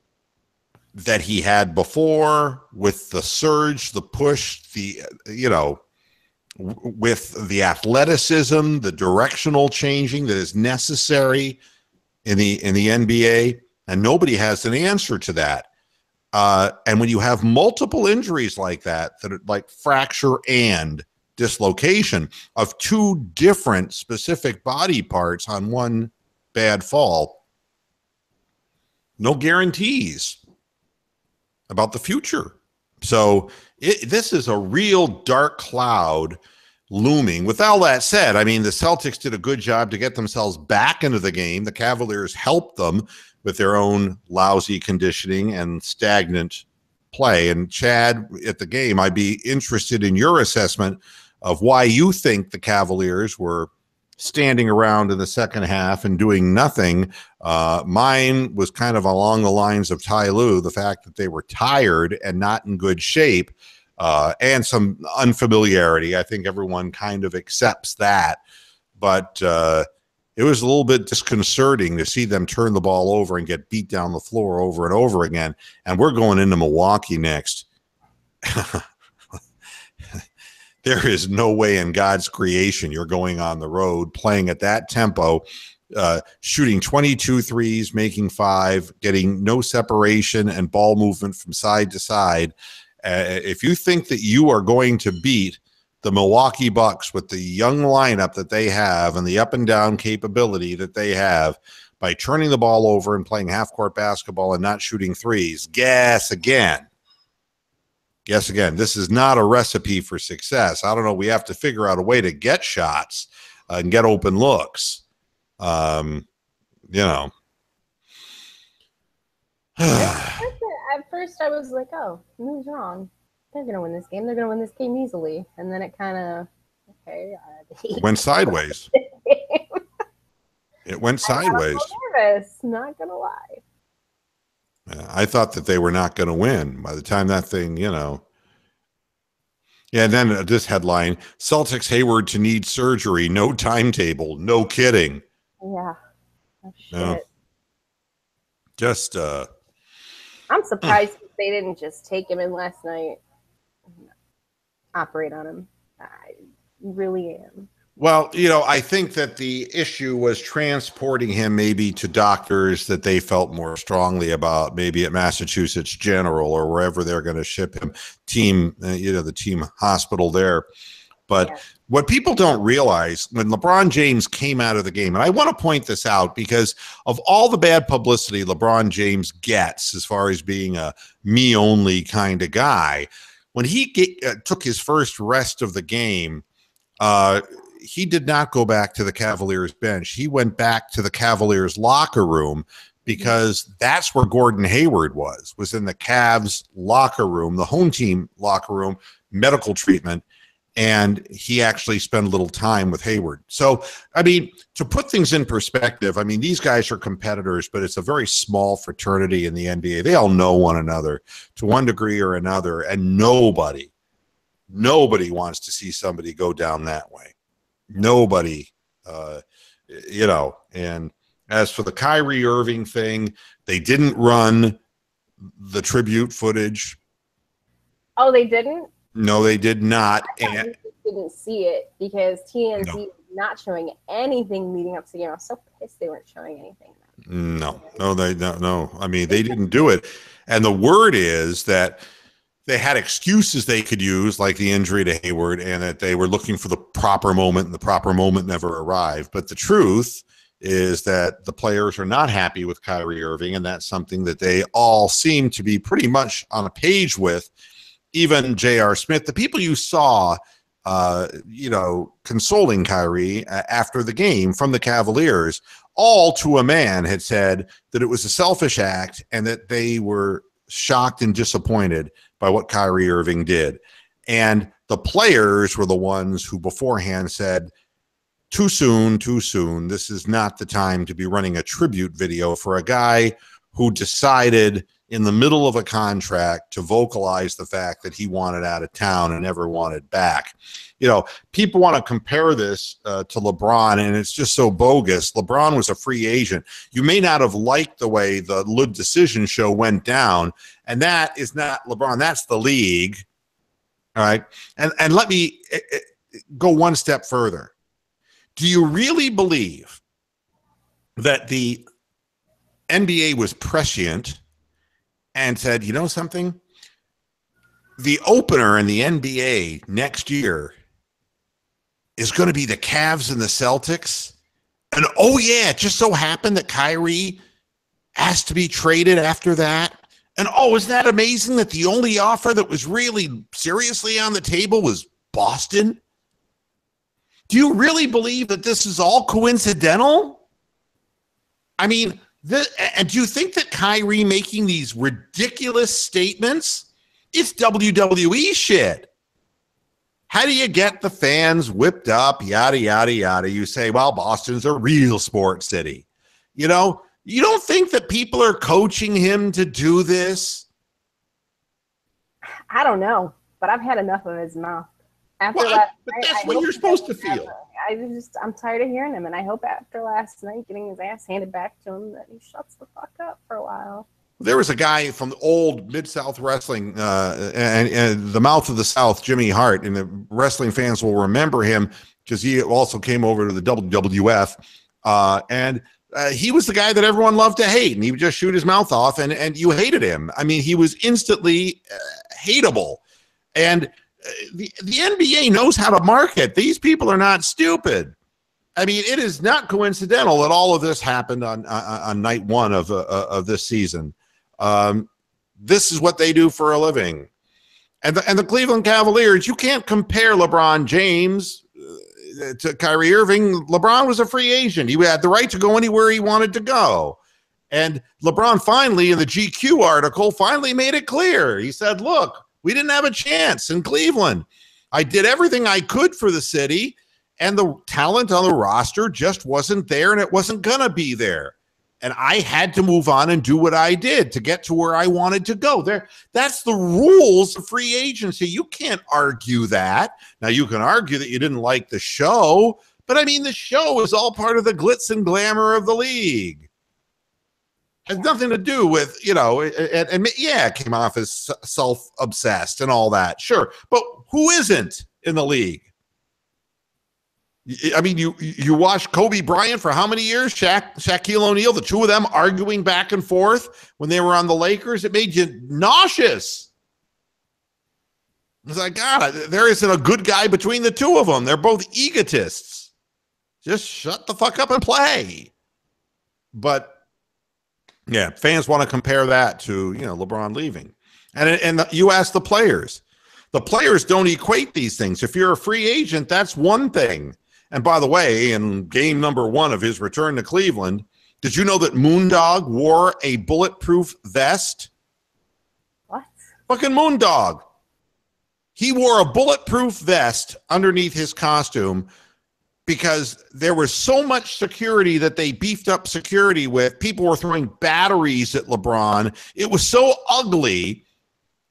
that he had before, with the surge, the push, the, with the athleticism, the directional changing that is necessary in the NBA, and nobody has an answer to that. And when you have multiple injuries like that are like fracture and dislocation of two different specific body parts on one bad fall, no guarantees about the future. So this is a real dark cloud looming. With all that said, I mean, the Celtics did a good job to get themselves back into the game. The Cavaliers helped them with their own lousy conditioning and stagnant play. And Chad, at the game, I'd be interested in your assessment of why you think the Cavaliers were standing around in the second half and doing nothing. Mine was kind of along the lines of Ty Lue, the fact that they were tired and not in good shape, and some unfamiliarity. I think everyone kind of accepts that. But it was a little bit disconcerting to see them turn the ball over and get beat down the floor over and over again. And we're going into Milwaukee next. There is no way in God's creation you're going on the road playing at that tempo, shooting 22 threes, making 5, getting no separation and ball movement from side to side. If you think that you are going to beat the Milwaukee Bucks with the young lineup that they have and the up and down capability that they have by turning the ball over and playing half-court basketball and not shooting threes, guess again. Guess again. This is not a recipe for success. I don't know. We have to figure out a way to get shots and get open looks. At first, I was like, oh, who's wrong? They're going to win this game. They're going to win this game easily. And then it kind of, went sideways. It went sideways. I was nervous, not going to lie. I thought that they were not going to win by the time that thing, Yeah, and then this headline, Celtics Hayward to need surgery, no timetable, no kidding. Yeah. Oh, shit. No. Just, I'm surprised they didn't just take him in last night, operate on him. I really am. Well, I think that the issue was transporting him maybe to doctors that they felt more strongly about, maybe at Massachusetts General or wherever they're going to ship him, the team hospital there. But what people don't realize, when LeBron James came out of the game, and I want to point this out because of all the bad publicity LeBron James gets as far as being a me-only kind of guy, when he took his first rest of the game, he did not go back to the Cavaliers bench. He went back to the Cavaliers locker room because that's where Gordon Hayward was in the Cavs locker room, the home team locker room, medical treatment. And he actually spent a little time with Hayward. So, I mean, to put things in perspective, I mean, these guys are competitors, but it's a very small fraternity in the NBA. They all know one another to one degree or another. And nobody wants to see somebody go down that way. Nobody, and as for the Kyrie Irving thing, they didn't run the tribute footage. Oh, they didn't? No, they did not. And didn't see it because TMZ was not showing anything leading up to the game. I was so pissed they weren't showing anything. No. I mean, they didn't do it. And the word is that they had excuses they could use, like the injury to Hayward, and that they were looking for the proper moment, and the proper moment never arrived. But the truth is that the players are not happy with Kyrie Irving, and that's something that they all seem to be pretty much on a page with. Even J.R. Smith, the people you saw, consoling Kyrie after the game from the Cavaliers, all to a man had said that it was a selfish act and that they were shocked and disappointed by what Kyrie Irving did. And the players were the ones who beforehand said, too soon. This is not the time to be running a tribute video for a guy who decided in the middle of a contract to vocalize the fact that he wanted out of town and never wanted back. You know, people want to compare this to LeBron, and it's just so bogus. LeBron was a free agent. You may not have liked the way the Lib Decision show went down, and that is not LeBron. That's the league. All right. And let me go one step further. Do you really believe that the NBA was prescient and said, you know something? The opener in the NBA next year is going to be the Cavs and the Celtics. And oh yeah, it just so happened that Kyrie asked to be traded after that. And oh, isn't that amazing that the only offer that was really seriously on the table was Boston? Do you really believe that this is all coincidental? I mean, and do you think that Kyrie making these ridiculous statements, it's WWE shit? How do you get the fans whipped up, yada, yada, yada? You say, well, Boston's a real sports city. You know, you don't think that people are coaching him to do this? I don't know, but I've had enough of his mouth. But that's what you're supposed to feel. I'm tired of hearing him, and I hope after last night getting his ass handed back to him that he shuts the fuck up for a while. There was a guy from the old Mid-South Wrestling and the Mouth of the South, Jimmy Hart, and the wrestling fans will remember him because he also came over to the WWF, and he was the guy that everyone loved to hate, and he would just shoot his mouth off, and you hated him. I mean, he was instantly hateable, and the NBA knows how to market. These people are not stupid. I mean, it is not coincidental that all of this happened on night one of this season. This is what they do for a living. And the Cleveland Cavaliers, you can't compare LeBron James to Kyrie Irving. LeBron was a free agent. He had the right to go anywhere he wanted to go. And LeBron finally, in the GQ article, finally made it clear. He said, look, we didn't have a chance in Cleveland. I did everything I could for the city, and the talent on the roster just wasn't there, and it wasn't going to be there. And I had to move on and do what I did to get to where I wanted to go. That's the rules of free agency. You can't argue that. Now, you can argue that you didn't like the show, but I mean, the show is all part of the glitz and glamour of the league. Has nothing to do with, you know, and yeah, it came off as self-obsessed and all that. Sure. But who isn't in the league? I mean, you watched Kobe Bryant for how many years? Shaquille O'Neal, the two of them arguing back and forth when they were on the Lakers. It made you nauseous. It's like, God, there isn't a good guy between the two of them. They're both egotists. Just shut the fuck up and play. But yeah, fans want to compare that to, you know, LeBron leaving. And you ask the players. The players don't equate these things. If you're a free agent, that's one thing. And by the way, in game number 1 of his return to Cleveland, did you know that Moondog wore a bulletproof vest? What? Fucking Moondog. He wore a bulletproof vest underneath his costume because there was so much security that they beefed up security with. People were throwing batteries at LeBron. It was so ugly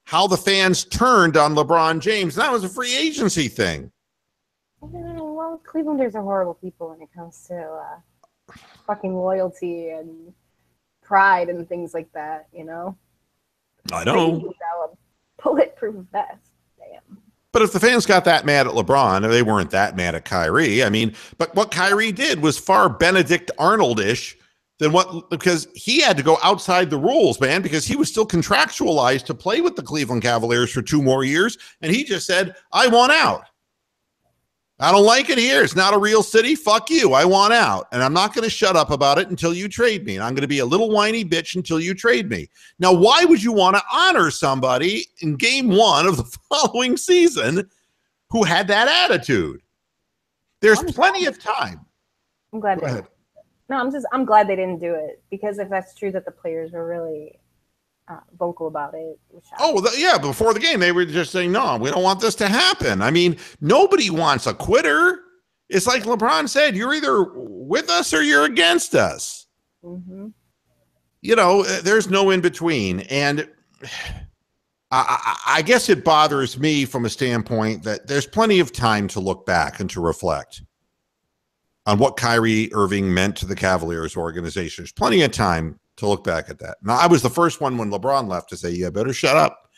how the fans turned on LeBron James. That was a free agency thing. Well, Clevelanders are horrible people when it comes to fucking loyalty and pride and things like that, you know? I know. A bulletproof vest. Damn. But if the fans got that mad at LeBron, they weren't that mad at Kyrie. I mean, but what Kyrie did was far Benedict Arnold-ish than because he had to go outside the rules, man, because he was still contractualized to play with the Cleveland Cavaliers for 2 more years. And he just said, I want out. I don't like it here. It's not a real city. Fuck you. I want out. And I'm not going to shut up about it until you trade me. And I'm going to be a little whiny bitch until you trade me. Now, why would you want to honor somebody in game 1 of the following season who had that attitude? There's plenty of time. I'm glad. I'm glad they didn't do it, because if that's true that the players were really vocal about it. Yeah, before the game, they were just saying, no, we don't want this to happen. I mean, nobody wants a quitter. It's like LeBron said, you're either with us or you're against us. Mm-hmm. there's no in between. And I guess it bothers me from a standpoint that there's plenty of time to look back and to reflect on what Kyrie Irving meant to the Cavaliers organization. There's plenty of time to look back at that. Now, I was the first one when LeBron left to say, "You better shut up."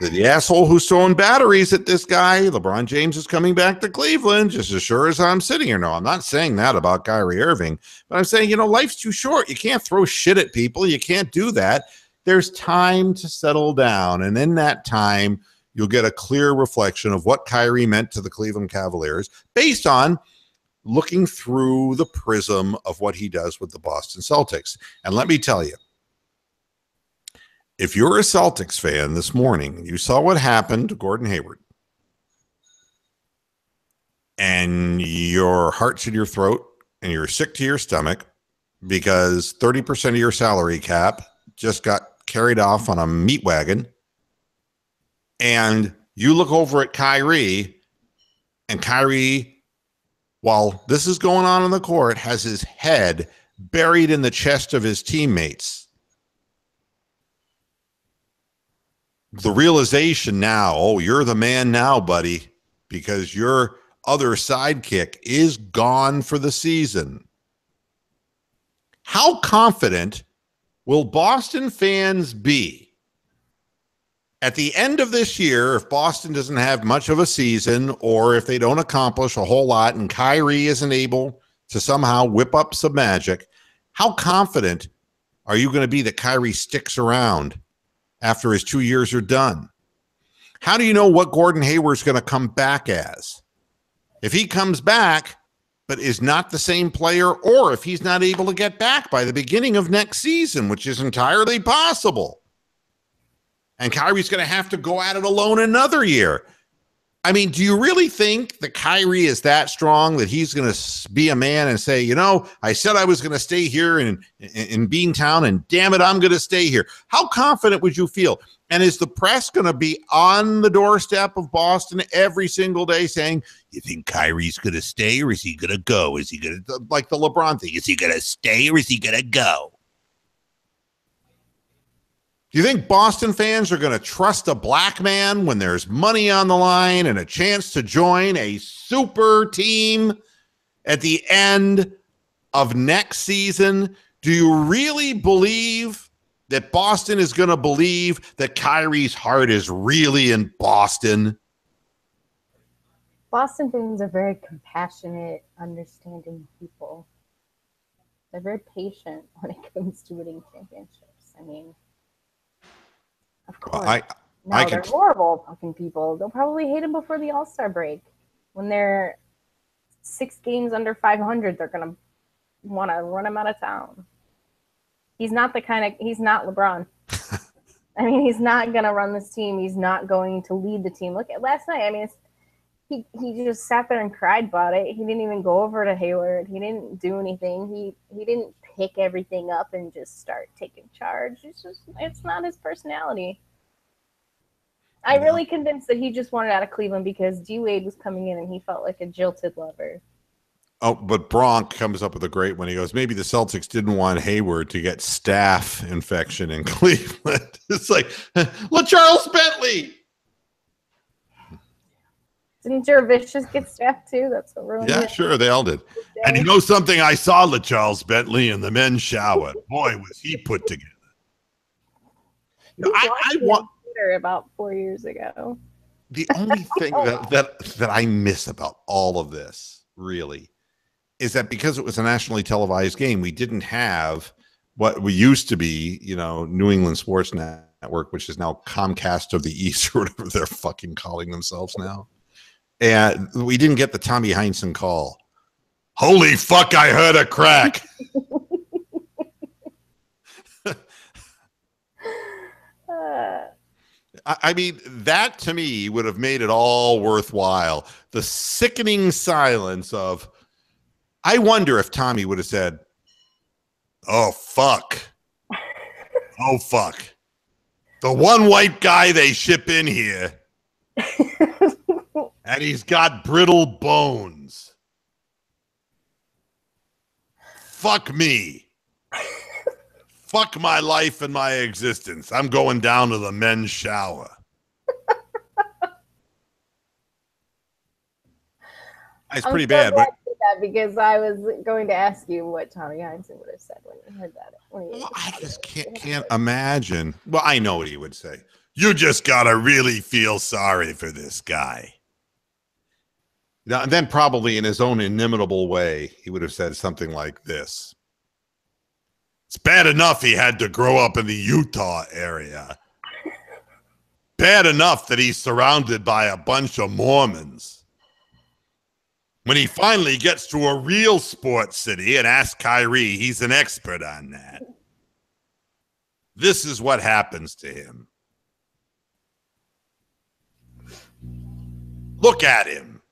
The asshole who's throwing batteries at this guy, LeBron James, is coming back to Cleveland just as sure as I'm sitting here. No, I'm not saying that about Kyrie Irving, but I'm saying, life's too short. You can't throw shit at people. You can't do that. There's time to settle down. And in that time, you'll get a clear reflection of what Kyrie meant to the Cleveland Cavaliers based on looking through the prism of what he does with the Boston Celtics. And let me tell you, if you're a Celtics fan this morning, you saw what happened to Gordon Hayward, and your heart's in your throat and you're sick to your stomach because 30% of your salary cap just got carried off on a meat wagon, and you look over at Kyrie, and Kyrie, while this is going on the court, has his head buried in the chest of his teammates. The realization now, oh, you're the man now, buddy, because your other sidekick is gone for the season. How confident will Boston fans be at the end of this year if Boston doesn't have much of a season, or if they don't accomplish a whole lot and Kyrie isn't able to somehow whip up some magic? How confident are you going to be that Kyrie sticks around after his 2 years are done? How do you know what Gordon Hayward's going to come back as? If he comes back but is not the same player, or if he's not able to get back by the beginning of next season, which is entirely possible, and Kyrie's going to have to go at it alone another year. I mean, do you really think that Kyrie is that strong that he's going to be a man and say, I said I was going to stay here in Beantown, and damn it, I'm going to stay here? How confident would you feel? And is the press going to be on the doorstep of Boston every single day saying, you think Kyrie's going to stay or is he going to go? Is he going to, like the LeBron thing, is he going to stay or is he going to go? Do you think Boston fans are going to trust a black man when there's money on the line and a chance to join a super team at the end of next season? Do you really believe that Boston is going to believe that Kyrie's heart is really in Boston? Boston fans are very compassionate, understanding people. They're very patient when it comes to winning championships. I mean, of course. They're horrible fucking people. They'll probably hate him before the All-Star break. When they're 6 games under 500, they're going to want to run him out of town. He's not LeBron. I mean, he's not going to run this team. He's not going to lead the team. Look at last night. I mean, he just sat there and cried about it. He didn't even go over to Hayward. He didn't do anything. He didn't pick everything up and just start taking charge. It's not his personality. I'm really convinced that he just wanted out of Cleveland because D-Wade was coming in and he felt like a jilted lover. Oh, but Bronk comes up with a great one. He goes, maybe the Celtics didn't want Hayward to get staph infection in Cleveland. It's like, LaCharles Bentley. Didn't Jervicius get staph too? That's what ruined it. Yeah, sure, they all did. And you know something? I saw LaCharles Bentley in the men's shower. Boy, was he put together. I want about 4 years ago. The only thing that I miss about all of this, really, is that because it was a nationally televised game, we didn't have what we used to be, New England Sports Network, which is now Comcast of the East, or whatever they're fucking calling themselves now. And we didn't get the Tommy Heinsohn call. Holy fuck, I heard a crack. I mean, that to me would have made it all worthwhile. The sickening silence of, I wonder if Tommy would have said, oh, fuck. Oh, fuck. The one white guy they ship in here. And he's got brittle bones. Fuck me. Fuck my life and my existence. I'm going down to the men's shower. It's pretty bad, but but because I was going to ask you what Tommy Heinsohn would have said when he heard that. I just can't imagine. Well, I know what he would say. You just gotta really feel sorry for this guy. Now, and then probably in his own inimitable way, he would have said something like this. It's bad enough he had to grow up in the Utah area. Bad enough that he's surrounded by a bunch of Mormons. When he finally gets to a real sports city and asks Kyrie, he's an expert on that. This is what happens to him. Look at him.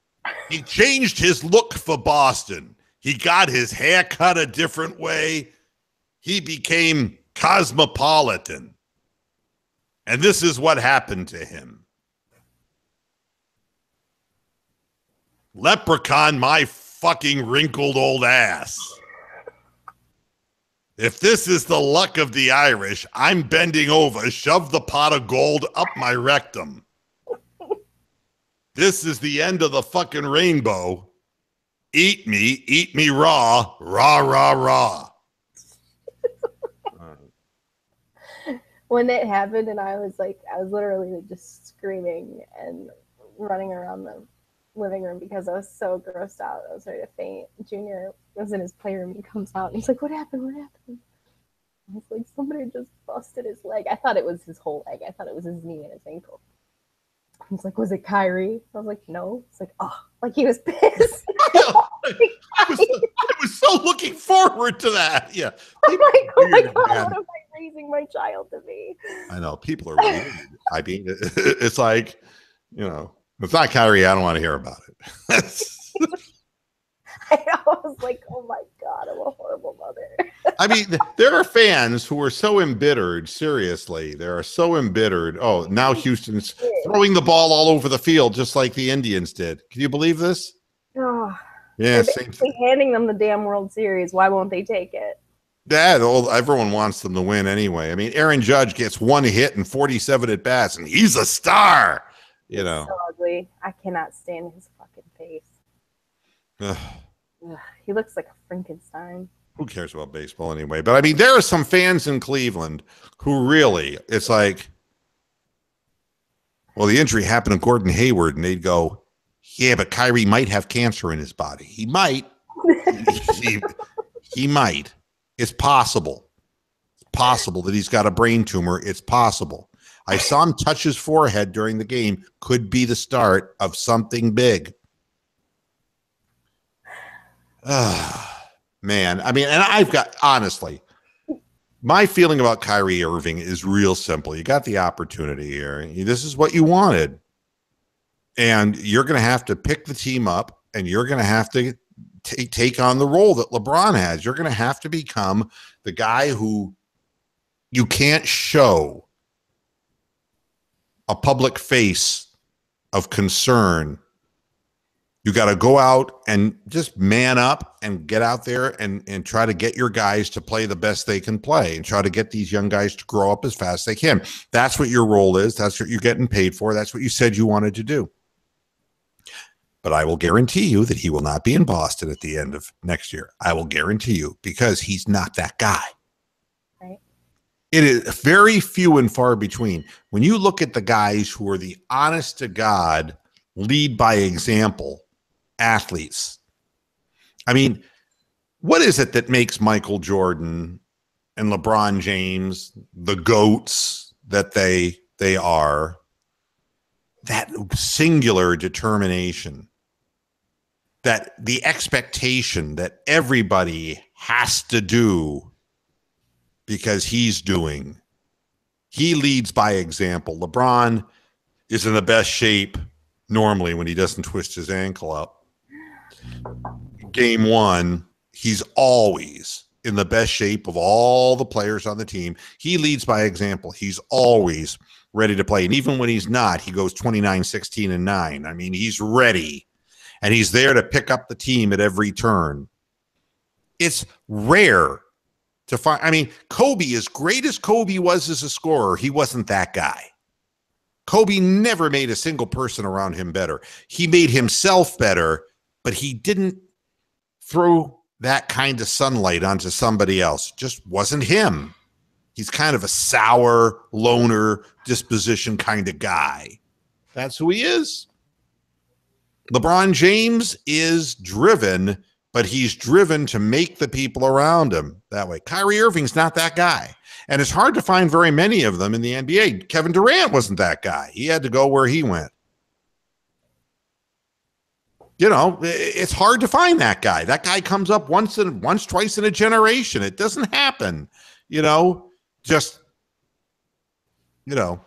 He changed his look for Boston. He got his hair cut a different way. He became cosmopolitan. And this is what happened to him. Leprechaun, my fucking wrinkled old ass. If this is the luck of the Irish, I'm bending over, shove the pot of gold up my rectum. This is the end of the fucking rainbow. Eat me raw, rah, rah, rah. When it happened, and I was literally just screaming and running around the living room because I was so grossed out. I was ready to faint. Junior was in his playroom. He comes out and he's like, "What happened? What happened?" I was like, "Somebody just busted his leg." I thought it was his whole leg. I thought it was his knee and his ankle. He's like, "Was it Kyrie?" I was like, "No." It's like, "Oh," like he was pissed. I was so looking forward to that. Yeah. I'm like, "Oh my God, what am I raising my child to be?" I know people are weird. I mean, it's like, you know, if it's not Kyrie, I don't want to hear about it. I was like, "Oh my God, I'm a horrible mother." I mean, there are fans who are so embittered. Seriously, they are so embittered. Oh, now Houston's throwing the ball all over the field, just like the Indians did. Can you believe this? Oh, yeah, they're basically handing them the damn World Series. Why won't they take it? Everyone wants them to win anyway. I mean, Aaron Judge gets one hit and 47 at bats, and he's a star. You know, so ugly. I cannot stand his fucking face. Ugh, he looks like a Frankenstein. Who cares about baseball anyway? But I mean, there are some fans in Cleveland who really, it's like, well, the injury happened to Gordon Hayward, and they'd go, yeah, but Kyrie might have cancer in his body. He might. he might. It's possible. It's possible that he's got a brain tumor. It's possible. I saw him touch his forehead during the game. Could be the start of something big. Man, I mean, and I've got, honestly, my feeling about Kyrie Irving is real simple. You got the opportunity here. This is what you wanted. And you're going to have to pick the team up, and you're going to have to take on the role that LeBron has. You're going to have to become the guy who you can't show a public face of concern. You got to go out and just man up and get out there and try to get your guys to play the best they can play and try to get these young guys to grow up as fast as they can. That's what your role is. That's what you're getting paid for. That's what you said you wanted to do. But I will guarantee you that he will not be in Boston at the end of next year. I will guarantee you, because he's not that guy. Right. It is very few and far between. When you look at the guys who are the honest to God, lead by example athletes. I mean, what is it that makes Michael Jordan and LeBron James the GOATs that they are? That singular determination, that the expectation that everybody has to do because he's doing. He leads by example. LeBron is in the best shape normally when he doesn't twist his ankle up. Game one, he's always in the best shape of all the players on the team. He leads by example. He's always ready to play. And even when he's not, he goes 29, 16, and 9. I mean, he's ready. And he's there to pick up the team at every turn. It's rare to find. I mean, Kobe, as great as Kobe was as a scorer, he wasn't that guy. Kobe never made a single person around him better. He made himself better, but he didn't throw that kind of sunlight onto somebody else. It just wasn't him. He's kind of a sour, loner disposition kind of guy. That's who he is. LeBron James is driven, but he's driven to make the people around him that way. Kyrie Irving's not that guy. And it's hard to find very many of them in the NBA. Kevin Durant wasn't that guy. He had to go where he went. You know, it's hard to find that guy. That guy comes up once, twice in a generation. It doesn't happen, you know, just, you know.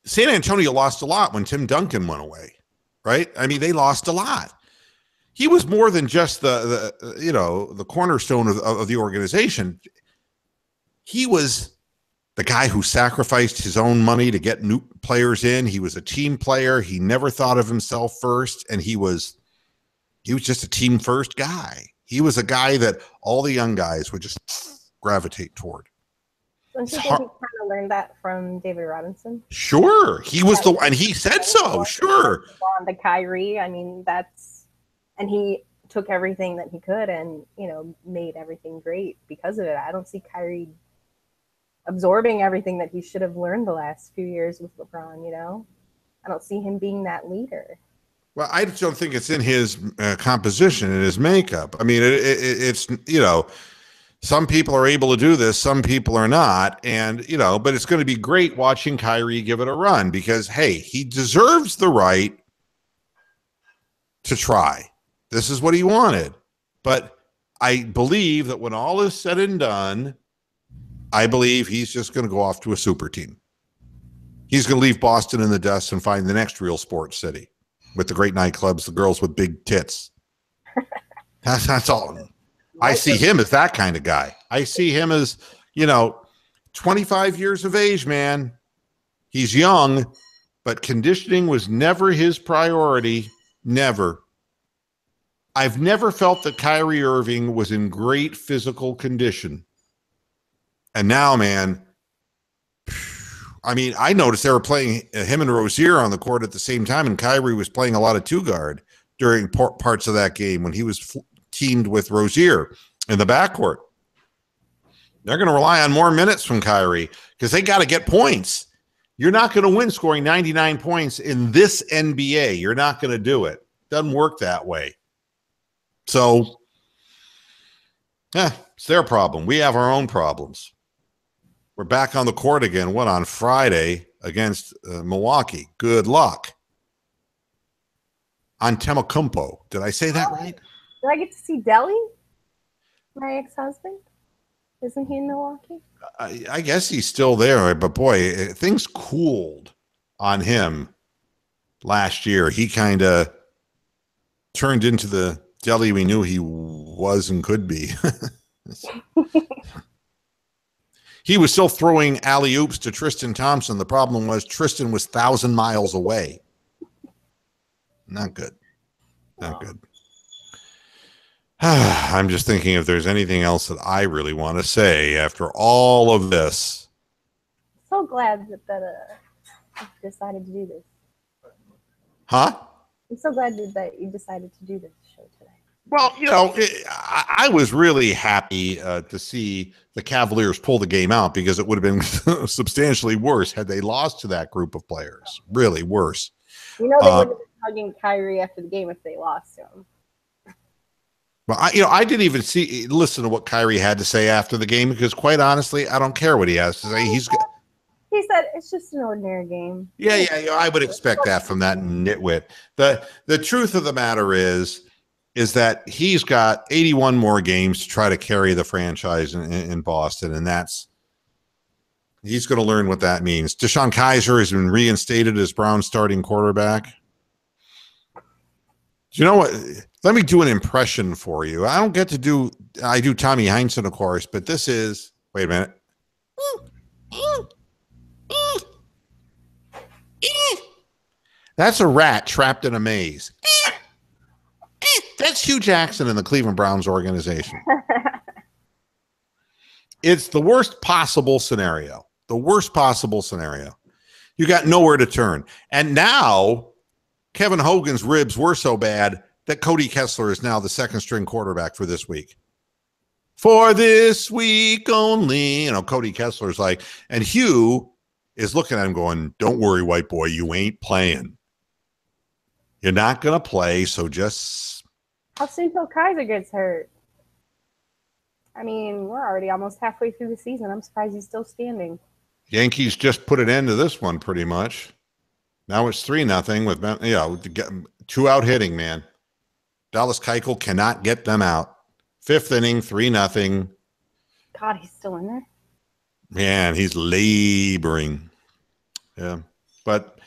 San Antonio lost a lot when Tim Duncan went away, right? I mean, they lost a lot. He was more than just the cornerstone of the organization. He was the guy who sacrificed his own money to get new players in. He was a team player. He never thought of himself first, and he was just a team first guy. He was a guy that all the young guys would just gravitate toward. Don't you think he kind of learned that from David Robinson? Sure. He was and he said so. Sure. On the Kyrie, I mean, and he took everything that he could and, you know, made everything great because of it. I don't see Kyrie absorbing everything that he should have learned the last few years with LeBron, you know? I don't see him being that leader. Well, I just don't think it's in his composition, in his makeup. I mean, it's, you know, some people are able to do this, some people are not. And, you know, but it's going to be great watching Kyrie give it a run because, hey, he deserves the right to try. This is what he wanted. But I believe that when all is said and done, I believe he's just going to go off to a super team. He's going to leave Boston in the dust and find the next real sports city with the great nightclubs, the girls with big tits. That's all. I see him as that kind of guy. I see him as, you know, 25 years of age, man. He's young, but conditioning was never his priority. Never. I've never felt that Kyrie Irving was in great physical condition. And now, man, I mean, I noticed they were playing him and Rozier on the court at the same time, and Kyrie was playing a lot of two-guard during parts of that game when he was teamed with Rozier in the backcourt. They're going to rely on more minutes from Kyrie because they got to get points. You're not going to win scoring 99 points in this NBA. You're not going to do it. Doesn't work that way. So, it's their problem. We have our own problems. We're back on the court again. On Friday against Milwaukee. Good luck. Antetokounmpo. Did I say that right? Did I get to see Deli? My ex-husband? Isn't he in Milwaukee? I guess he's still there, but boy, things cooled on him last year. He kind of turned into the Deli we knew he was and could be. He was still throwing alley-oops to Tristan Thompson. The problem was Tristan was 1,000 miles away. Not good. Not good. I'm just thinking if there's anything else that I really want to say after all of this. So glad that you decided to do this. Huh? I'm so glad that you decided to do this show today. Well, you know, I was really happy to see the Cavaliers pull the game out because it would have been substantially worse had they lost to that group of players. Really worse. You know, they would have been hugging Kyrie after the game if they lost to him. Well, I didn't even listen to what Kyrie had to say after the game because, quite honestly, I don't care what he has to say. He said it's just an ordinary game. Yeah, I would expect that from that nitwit. The truth of the matter is that he's got 81 more games to try to carry the franchise in Boston, and he's going to learn what that means. Deshaun Kaiser has been reinstated as Brown's starting quarterback. Do you know what? Let me do an impression for you. I do Tommy Heinsohn, of course, but this is, wait a minute. That's a rat trapped in a maze. That's Hugh Jackson in the Cleveland Browns organization. It's the worst possible scenario. The worst possible scenario. You got nowhere to turn. And now Kevin Hogan's ribs were so bad that Cody Kessler is now the second string quarterback for this week. For this week only. Cody Kessler's like, and Hugh is looking at him going, don't worry, white boy, you ain't playing. You're not going to play, so just... How soon till Kaiser gets hurt? I mean, we're already almost halfway through the season. I'm surprised he's still standing. Yankees just put an end to this one pretty much. Now it's 3-0 with 2 out hitting, man. Dallas Keuchel cannot get them out. 5th inning, 3-0. God, he's still in there? Man, he's laboring. Yeah. But,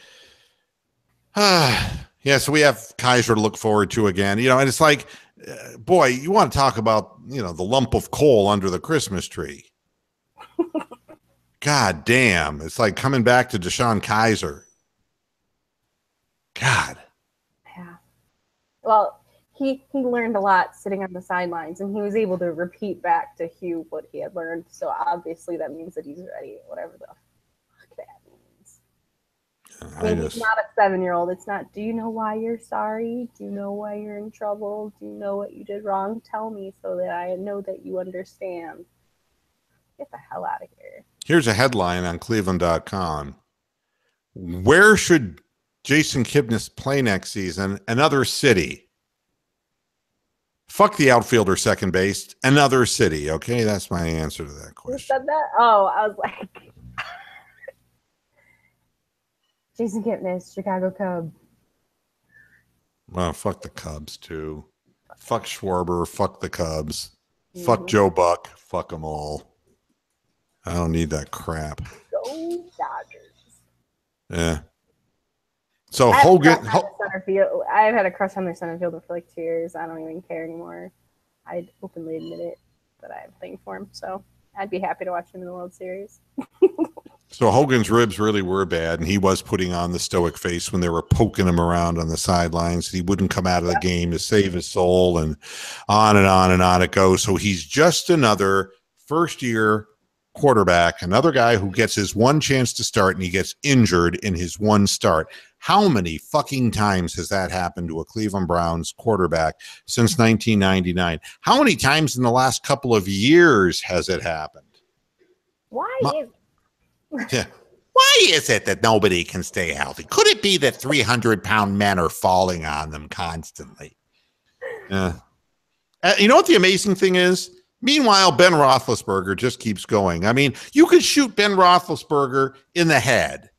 so we have Kaiser to look forward to again. And it's like, boy, you want to talk about, the lump of coal under the Christmas tree. God damn. It's like coming back to Deshaun Kaiser. God. Yeah. Well, he learned a lot sitting on the sidelines, and he was able to repeat back to Hugh what he had learned. So obviously that means that he's ready, whatever the fuck that means. He's not a 7-year-old. It's not, do you know why you're sorry? Do you know why you're in trouble? Do you know what you did wrong? Tell me so that I know that you understand. Get the hell out of here. Here's a headline on Cleveland.com. Where should Jason Kipnis play next season? Another city. Fuck the outfielder second base. Another city. Okay, that's my answer to that question. You said that? Oh, I was like... Jason Kipnis, Chicago Cub. Well, fuck the Cubs, too. Fuck Schwarber. Fuck the Cubs. Fuck Joe Buck. Fuck them all. I don't need that crap. Go Dodgers. Yeah. So Hogan. I've had a crush on their center fielder for like 2 years. I don't even care anymore. I'd openly admit it, that I have a thing for him. So I'd be happy to watch him in the World Series. So Hogan's ribs really were bad, and he was putting on the stoic face when they were poking him around on the sidelines. He wouldn't come out of the game to save his soul, and on and on and on it goes. So he's just another first-year quarterback, another guy who gets his one chance to start, and he gets injured in his one start. How many fucking times has that happened to a Cleveland Browns quarterback since 1999? How many times in the last couple of years has it happened? Why is it that nobody can stay healthy? Could it be that 300-pound men are falling on them constantly? You know what the amazing thing is? Meanwhile, Ben Roethlisberger just keeps going. I mean, you could shoot Ben Roethlisberger in the head,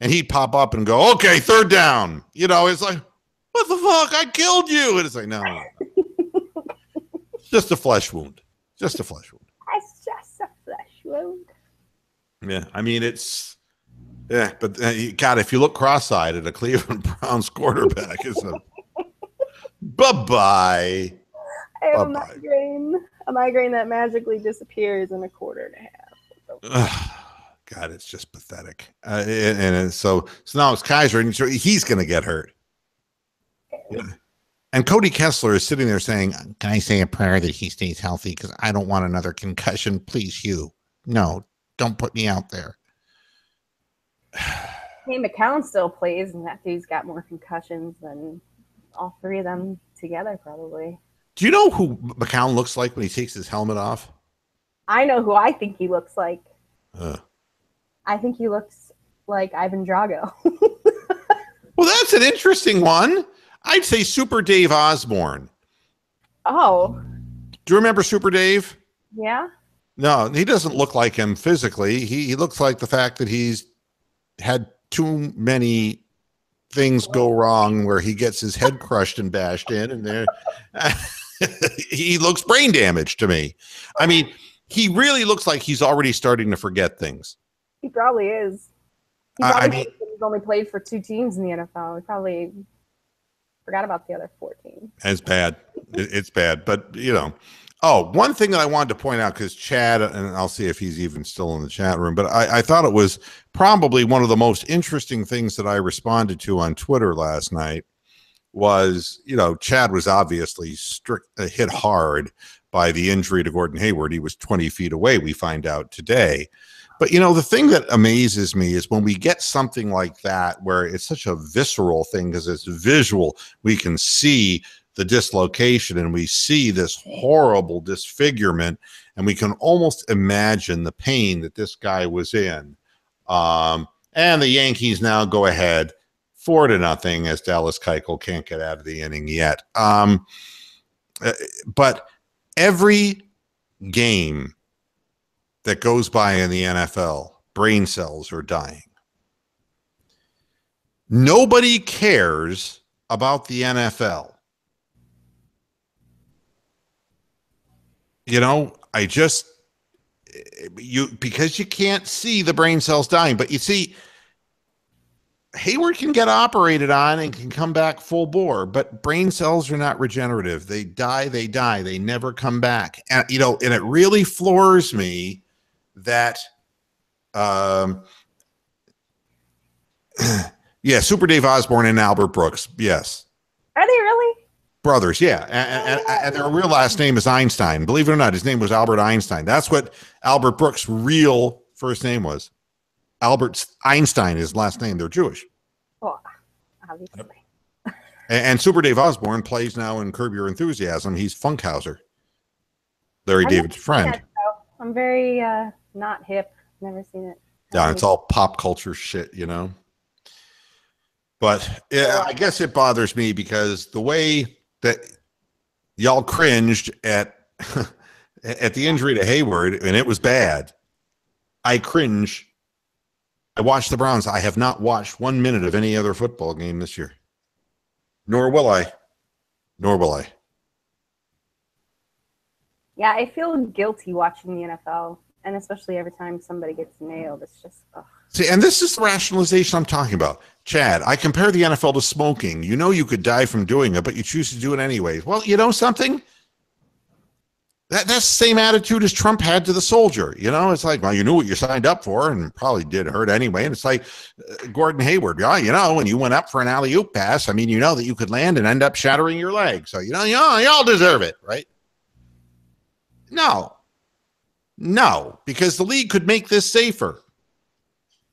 and he'd pop up and go, okay, 3rd down. It's like, what the fuck? I killed you. And it's like, no. It's just a flesh wound. Just a flesh wound. It's just a flesh wound. Yeah, I mean, but God, if you look cross-eyed at a Cleveland Browns quarterback, it's a bye-bye. I have a migraine that magically disappears in a quarter and a half. God, it's just pathetic. So now it's Kaiser, and he's going to get hurt. Yeah. And Cody Kessler is sitting there saying, can I say a prayer that he stays healthy? Because I don't want another concussion. Please, Hugh. No, don't put me out there. Hey, McCown still plays, and that dude's got more concussions than all 3 of them together, probably. Do you know who McCown looks like when he takes his helmet off? I know who I think he looks like. I think he looks like Ivan Drago. Well, that's an interesting one. I'd say Super Dave Osborne. Oh. Do you remember Super Dave? Yeah. No, he doesn't look like him physically. He looks like the fact that he's had too many things go wrong where he gets his head crushed and bashed in, and there he looks brain damaged to me. I mean, he really looks like he's already starting to forget things. He probably is. He's only played for 2 teams in the NFL. He probably forgot about the other 4 teams. It's bad. It's bad. But, one thing that I wanted to point out, because Chad, and I'll see if he's even still in the chat room, but I thought it was probably one of the most interesting things that I responded to on Twitter last night was, Chad was obviously hit hard, by the injury to Gordon Hayward. He was 20 feet away, we find out today. But, you know, the thing that amazes me is when we get something like that, where it's such a visceral thing because it's visual, we can see the dislocation and we see this horrible disfigurement, and we can almost imagine the pain that this guy was in. And the Yankees now go ahead 4-0 as Dallas Keuchel can't get out of the inning yet. But every game that goes by in the NFL, brain cells are dying. Nobody cares about the NFL. You know, because you can't see the brain cells dying, but you see, Hayward can get operated on and can come back full bore, but brain cells are not regenerative. They die, they never come back. And, you know, and it really floors me that, yeah, Super Dave Osborne and Albert Brooks. Yes. Are they really? Brothers, yeah. And their real last name is Einstein. Believe it or not, his name was Albert Einstein. That's what Albert Brooks' real first name was. Albert Einstein, his last name. They're Jewish. Well, obviously. And Super Dave Osborne plays now in Curb Your Enthusiasm. He's Funkhauser, Larry David's friend. I'm very not hip. Never seen it. Yeah, it's all pop culture shit, you know. But yeah, I guess it bothers me because the way that y'all cringed at at the injury to Hayward, and it was bad. I cringe. I watched the Browns. I have not watched 1 minute of any other football game this year. Nor will I. Nor will I. Yeah, I feel guilty watching the NFL, and especially every time somebody gets nailed. It's just, ugh. See, and this is the rationalization I'm talking about. Chad, I compare the NFL to smoking. You know you could die from doing it, but you choose to do it anyways. Well, you know something? That's the same attitude as Trump had to the soldier. You know, it's like, well, you knew what you signed up for and probably did hurt anyway. And it's like Gordon Hayward. Yeah, you know, when you went up for an alley-oop pass, I mean, you know that you could land and end up shattering your leg. So, you know, y'all deserve it, right? No, because the league could make this safer.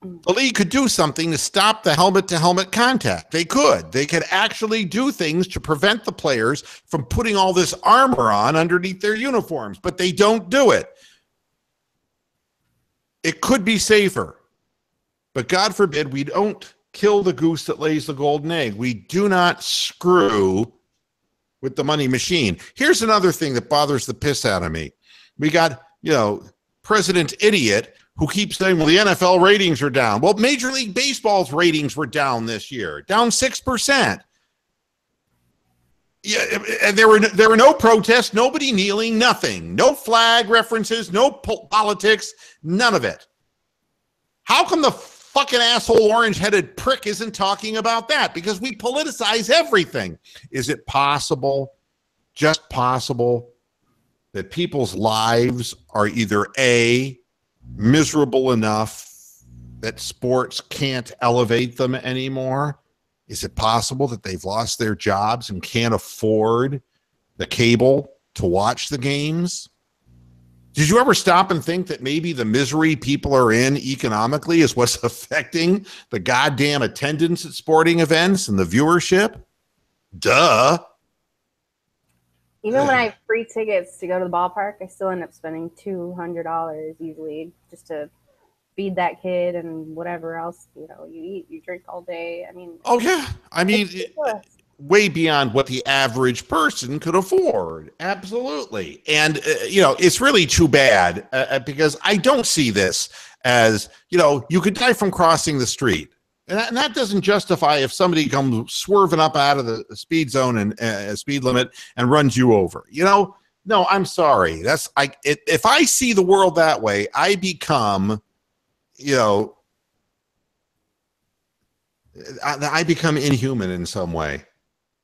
The league could do something to stop the helmet-to-helmet contact. They could. They could actually do things to prevent the players from putting all this armor on underneath their uniforms, but they don't do it. It could be safer, but God forbid we don't kill the goose that lays the golden egg. We do not screw with the money machine. Here's another thing that bothers the piss out of me. We got, you know, President Idiot who keeps saying, well, the NFL ratings are down. Well, Major League Baseball's ratings were down this year, down 6%. Yeah, and there were no protests, nobody kneeling, nothing. No flag references, no politics, none of it. How come the fucking asshole orange-headed prick isn't talking about that? Because we politicize everything. Is it possible, just possible, that people's lives are either A, miserable enough that sports can't elevate them anymore? Is it possible that they've lost their jobs and can't afford the cable to watch the games? Did you ever stop and think that maybe the misery people are in economically is what's affecting the goddamn attendance at sporting events and the viewership? Duh. Even when I have free tickets to go to the ballpark, I still end up spending $200 usually just to feed that kid and whatever else, you know, you eat, you drink all day. I mean, oh yeah, I mean, way beyond what the average person could afford. Absolutely. And you know, it's really too bad because I don't see this as, you know, you could die from crossing the street. And that doesn't justify if somebody comes swerving up out of the speed zone and speed limit and runs you over. You know, no, I'm sorry. If I see the world that way, I become, you know, I become inhuman in some way.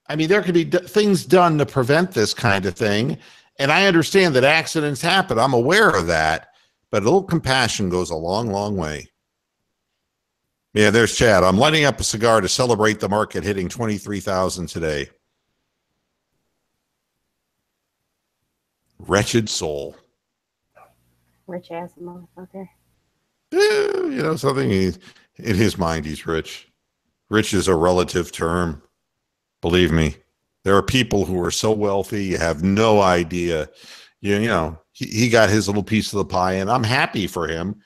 I mean, there could be things done to prevent this kind of thing. And I understand that accidents happen. I'm aware of that. But a little compassion goes a long, long way. Yeah, there's Chad. I'm lighting up a cigar to celebrate the market hitting 23,000 today. Wretched soul. Rich ass motherfucker. You know something? In his mind, he's rich. Rich is a relative term. Believe me, there are people who are so wealthy, you have no idea. You know, he got his little piece of the pie, and I'm happy for him.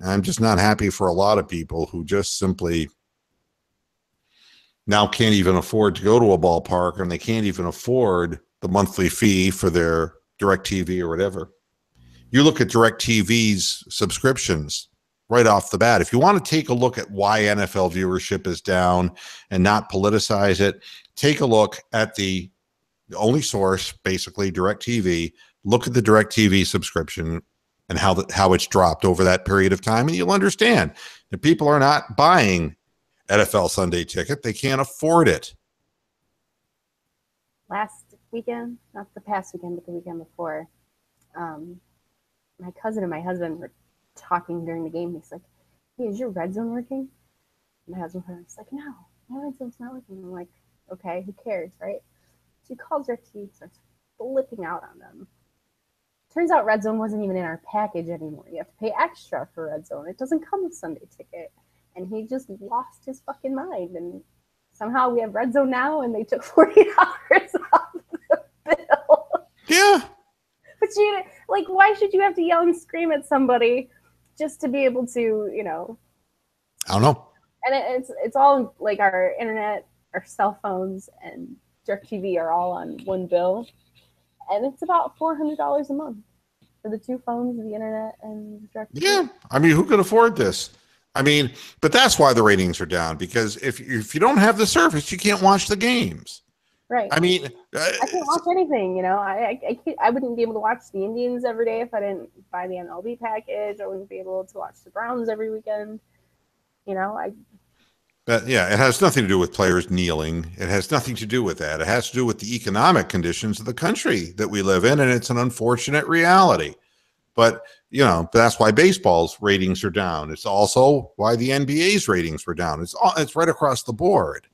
I'm just not happy for a lot of people who just simply now can't even afford to go to a ballpark, and they can't even afford the monthly fee for their DirecTV or whatever. You look at DirecTV's subscriptions right off the bat. If you want to take a look at why NFL viewership is down and not politicize it, take a look at the only source, basically DirecTV. Look at the DirecTV subscription and how it's dropped over that period of time, and you'll understand that people are not buying NFL Sunday Ticket. They can't afford it. Last weekend, not the past weekend, but the weekend before, my cousin and my husband were talking during the game. He's like, "Hey, is your red zone working?" My husband was like, "No, my red zone's not working." I'm like, "Okay, who cares, right?" So he calls their team, starts flipping out on them. Turns out red zone wasn't even in our package anymore. You have to pay extra for red zone. It doesn't come with Sunday Ticket. And he just lost his fucking mind. And somehow we have red zone now, and they took $40 off the bill. Yeah. But you, like, why should you have to yell and scream at somebody just to be able to, you know? I don't know. And it's all like our internet, our cell phones, and DirecTV are all on one bill. And it's about $400 a month for the two phones, the internet, and DirecTV. Yeah. I mean, who can afford this? I mean, but that's why the ratings are down, because if you don't have the service, you can't watch the games. Right. I mean, I can't watch anything, you know. I wouldn't be able to watch the Indians every day if I didn't buy the MLB package. I wouldn't be able to watch the Browns every weekend. You know, But yeah, it has nothing to do with players kneeling. It has nothing to do with that. It has to do with the economic conditions of the country that we live in, and it's an unfortunate reality. But, you know, that's why baseball's ratings are down. It's also why the NBA's ratings were down. It's right across the board.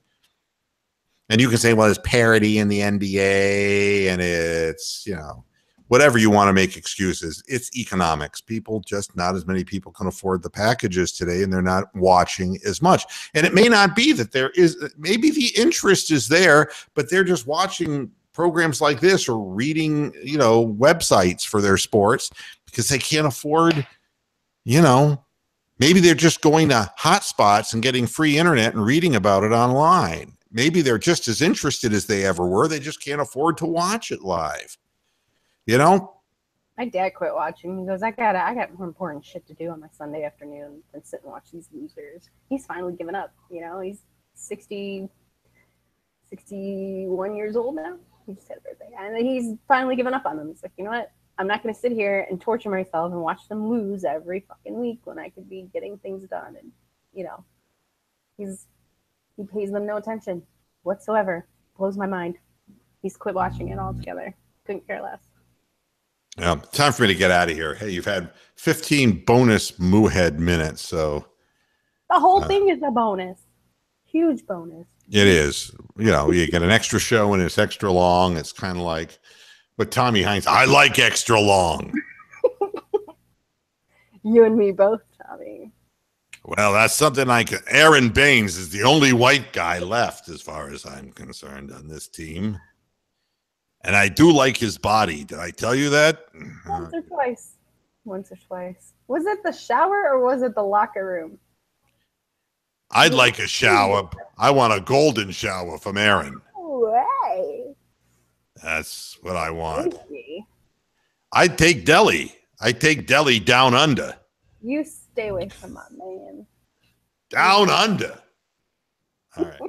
And you can say, well, there's parity in the NBA, and it's, you know, whatever you want to make excuses. It's economics. Not as many people can afford the packages today, and they're not watching as much. And it may not be that maybe the interest is there, but they're just watching programs like this or reading, you know, websites for their sports because they can't afford, you know, maybe they're just going to hotspots and getting free internet and reading about it online. Maybe they're just as interested as they ever were. They just can't afford to watch it live. You know? my dad quit watching. He goes, I got more important shit to do on my Sunday afternoon than sit and watch these losers. He's finally given up. You know, he's 61 years old now. He just had a birthday. And he's finally given up on them. He's like, you know what? I'm not going to sit here and torture myself and watch them lose every fucking week when I could be getting things done. And, you know, he pays them no attention whatsoever. Blows my mind. He's quit watching it altogether. Couldn't care less. Yeah, time for me to get out of here. Hey, you've had 15 bonus Moohead minutes, so the whole thing is a bonus. Huge bonus. It is. You know, you get an extra show and it's extra long. It's kind of like, but Tommy Hines, I like extra long. You and me both, Tommy. Well, that's something like Aaron Baines is the only white guy left, as far as I'm concerned, on this team. And I do like his body. Did I tell you that? Once or twice. Was it the shower or was it the locker room? I'd like a shower. I want a golden shower from Aaron. Way. That's what I want. I'd take Delhi. I'd take Delhi down under. You stay away from my man. Down under. All right.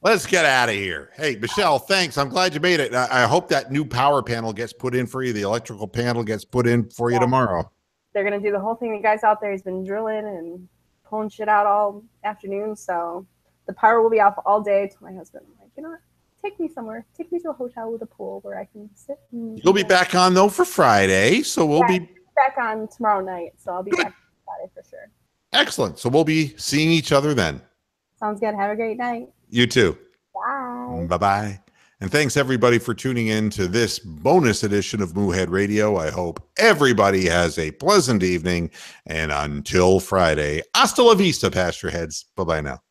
Let's get out of here. Hey, Michelle, thanks. I'm glad you made it. I hope that new power panel gets put in for you. The electrical panel gets put in for you tomorrow. They're going to do the whole thing. The guy's out there. He's been drilling and pulling shit out all afternoon. So the power will be off all day. I told my husband, I'm like, you know what? Take me somewhere. Take me to a hotel with a pool where I can sit. You'll be back on, though, for Friday. So we'll be back on tomorrow night. So I'll be back Friday for sure. Excellent. So we'll be seeing each other then. Sounds good. Have a great night. You too. Bye. Bye-bye. And thanks everybody for tuning in to this bonus edition of Moohead Radio. I hope everybody has a pleasant evening. And until Friday, hasta la vista, Pasture Heads. Bye-bye now.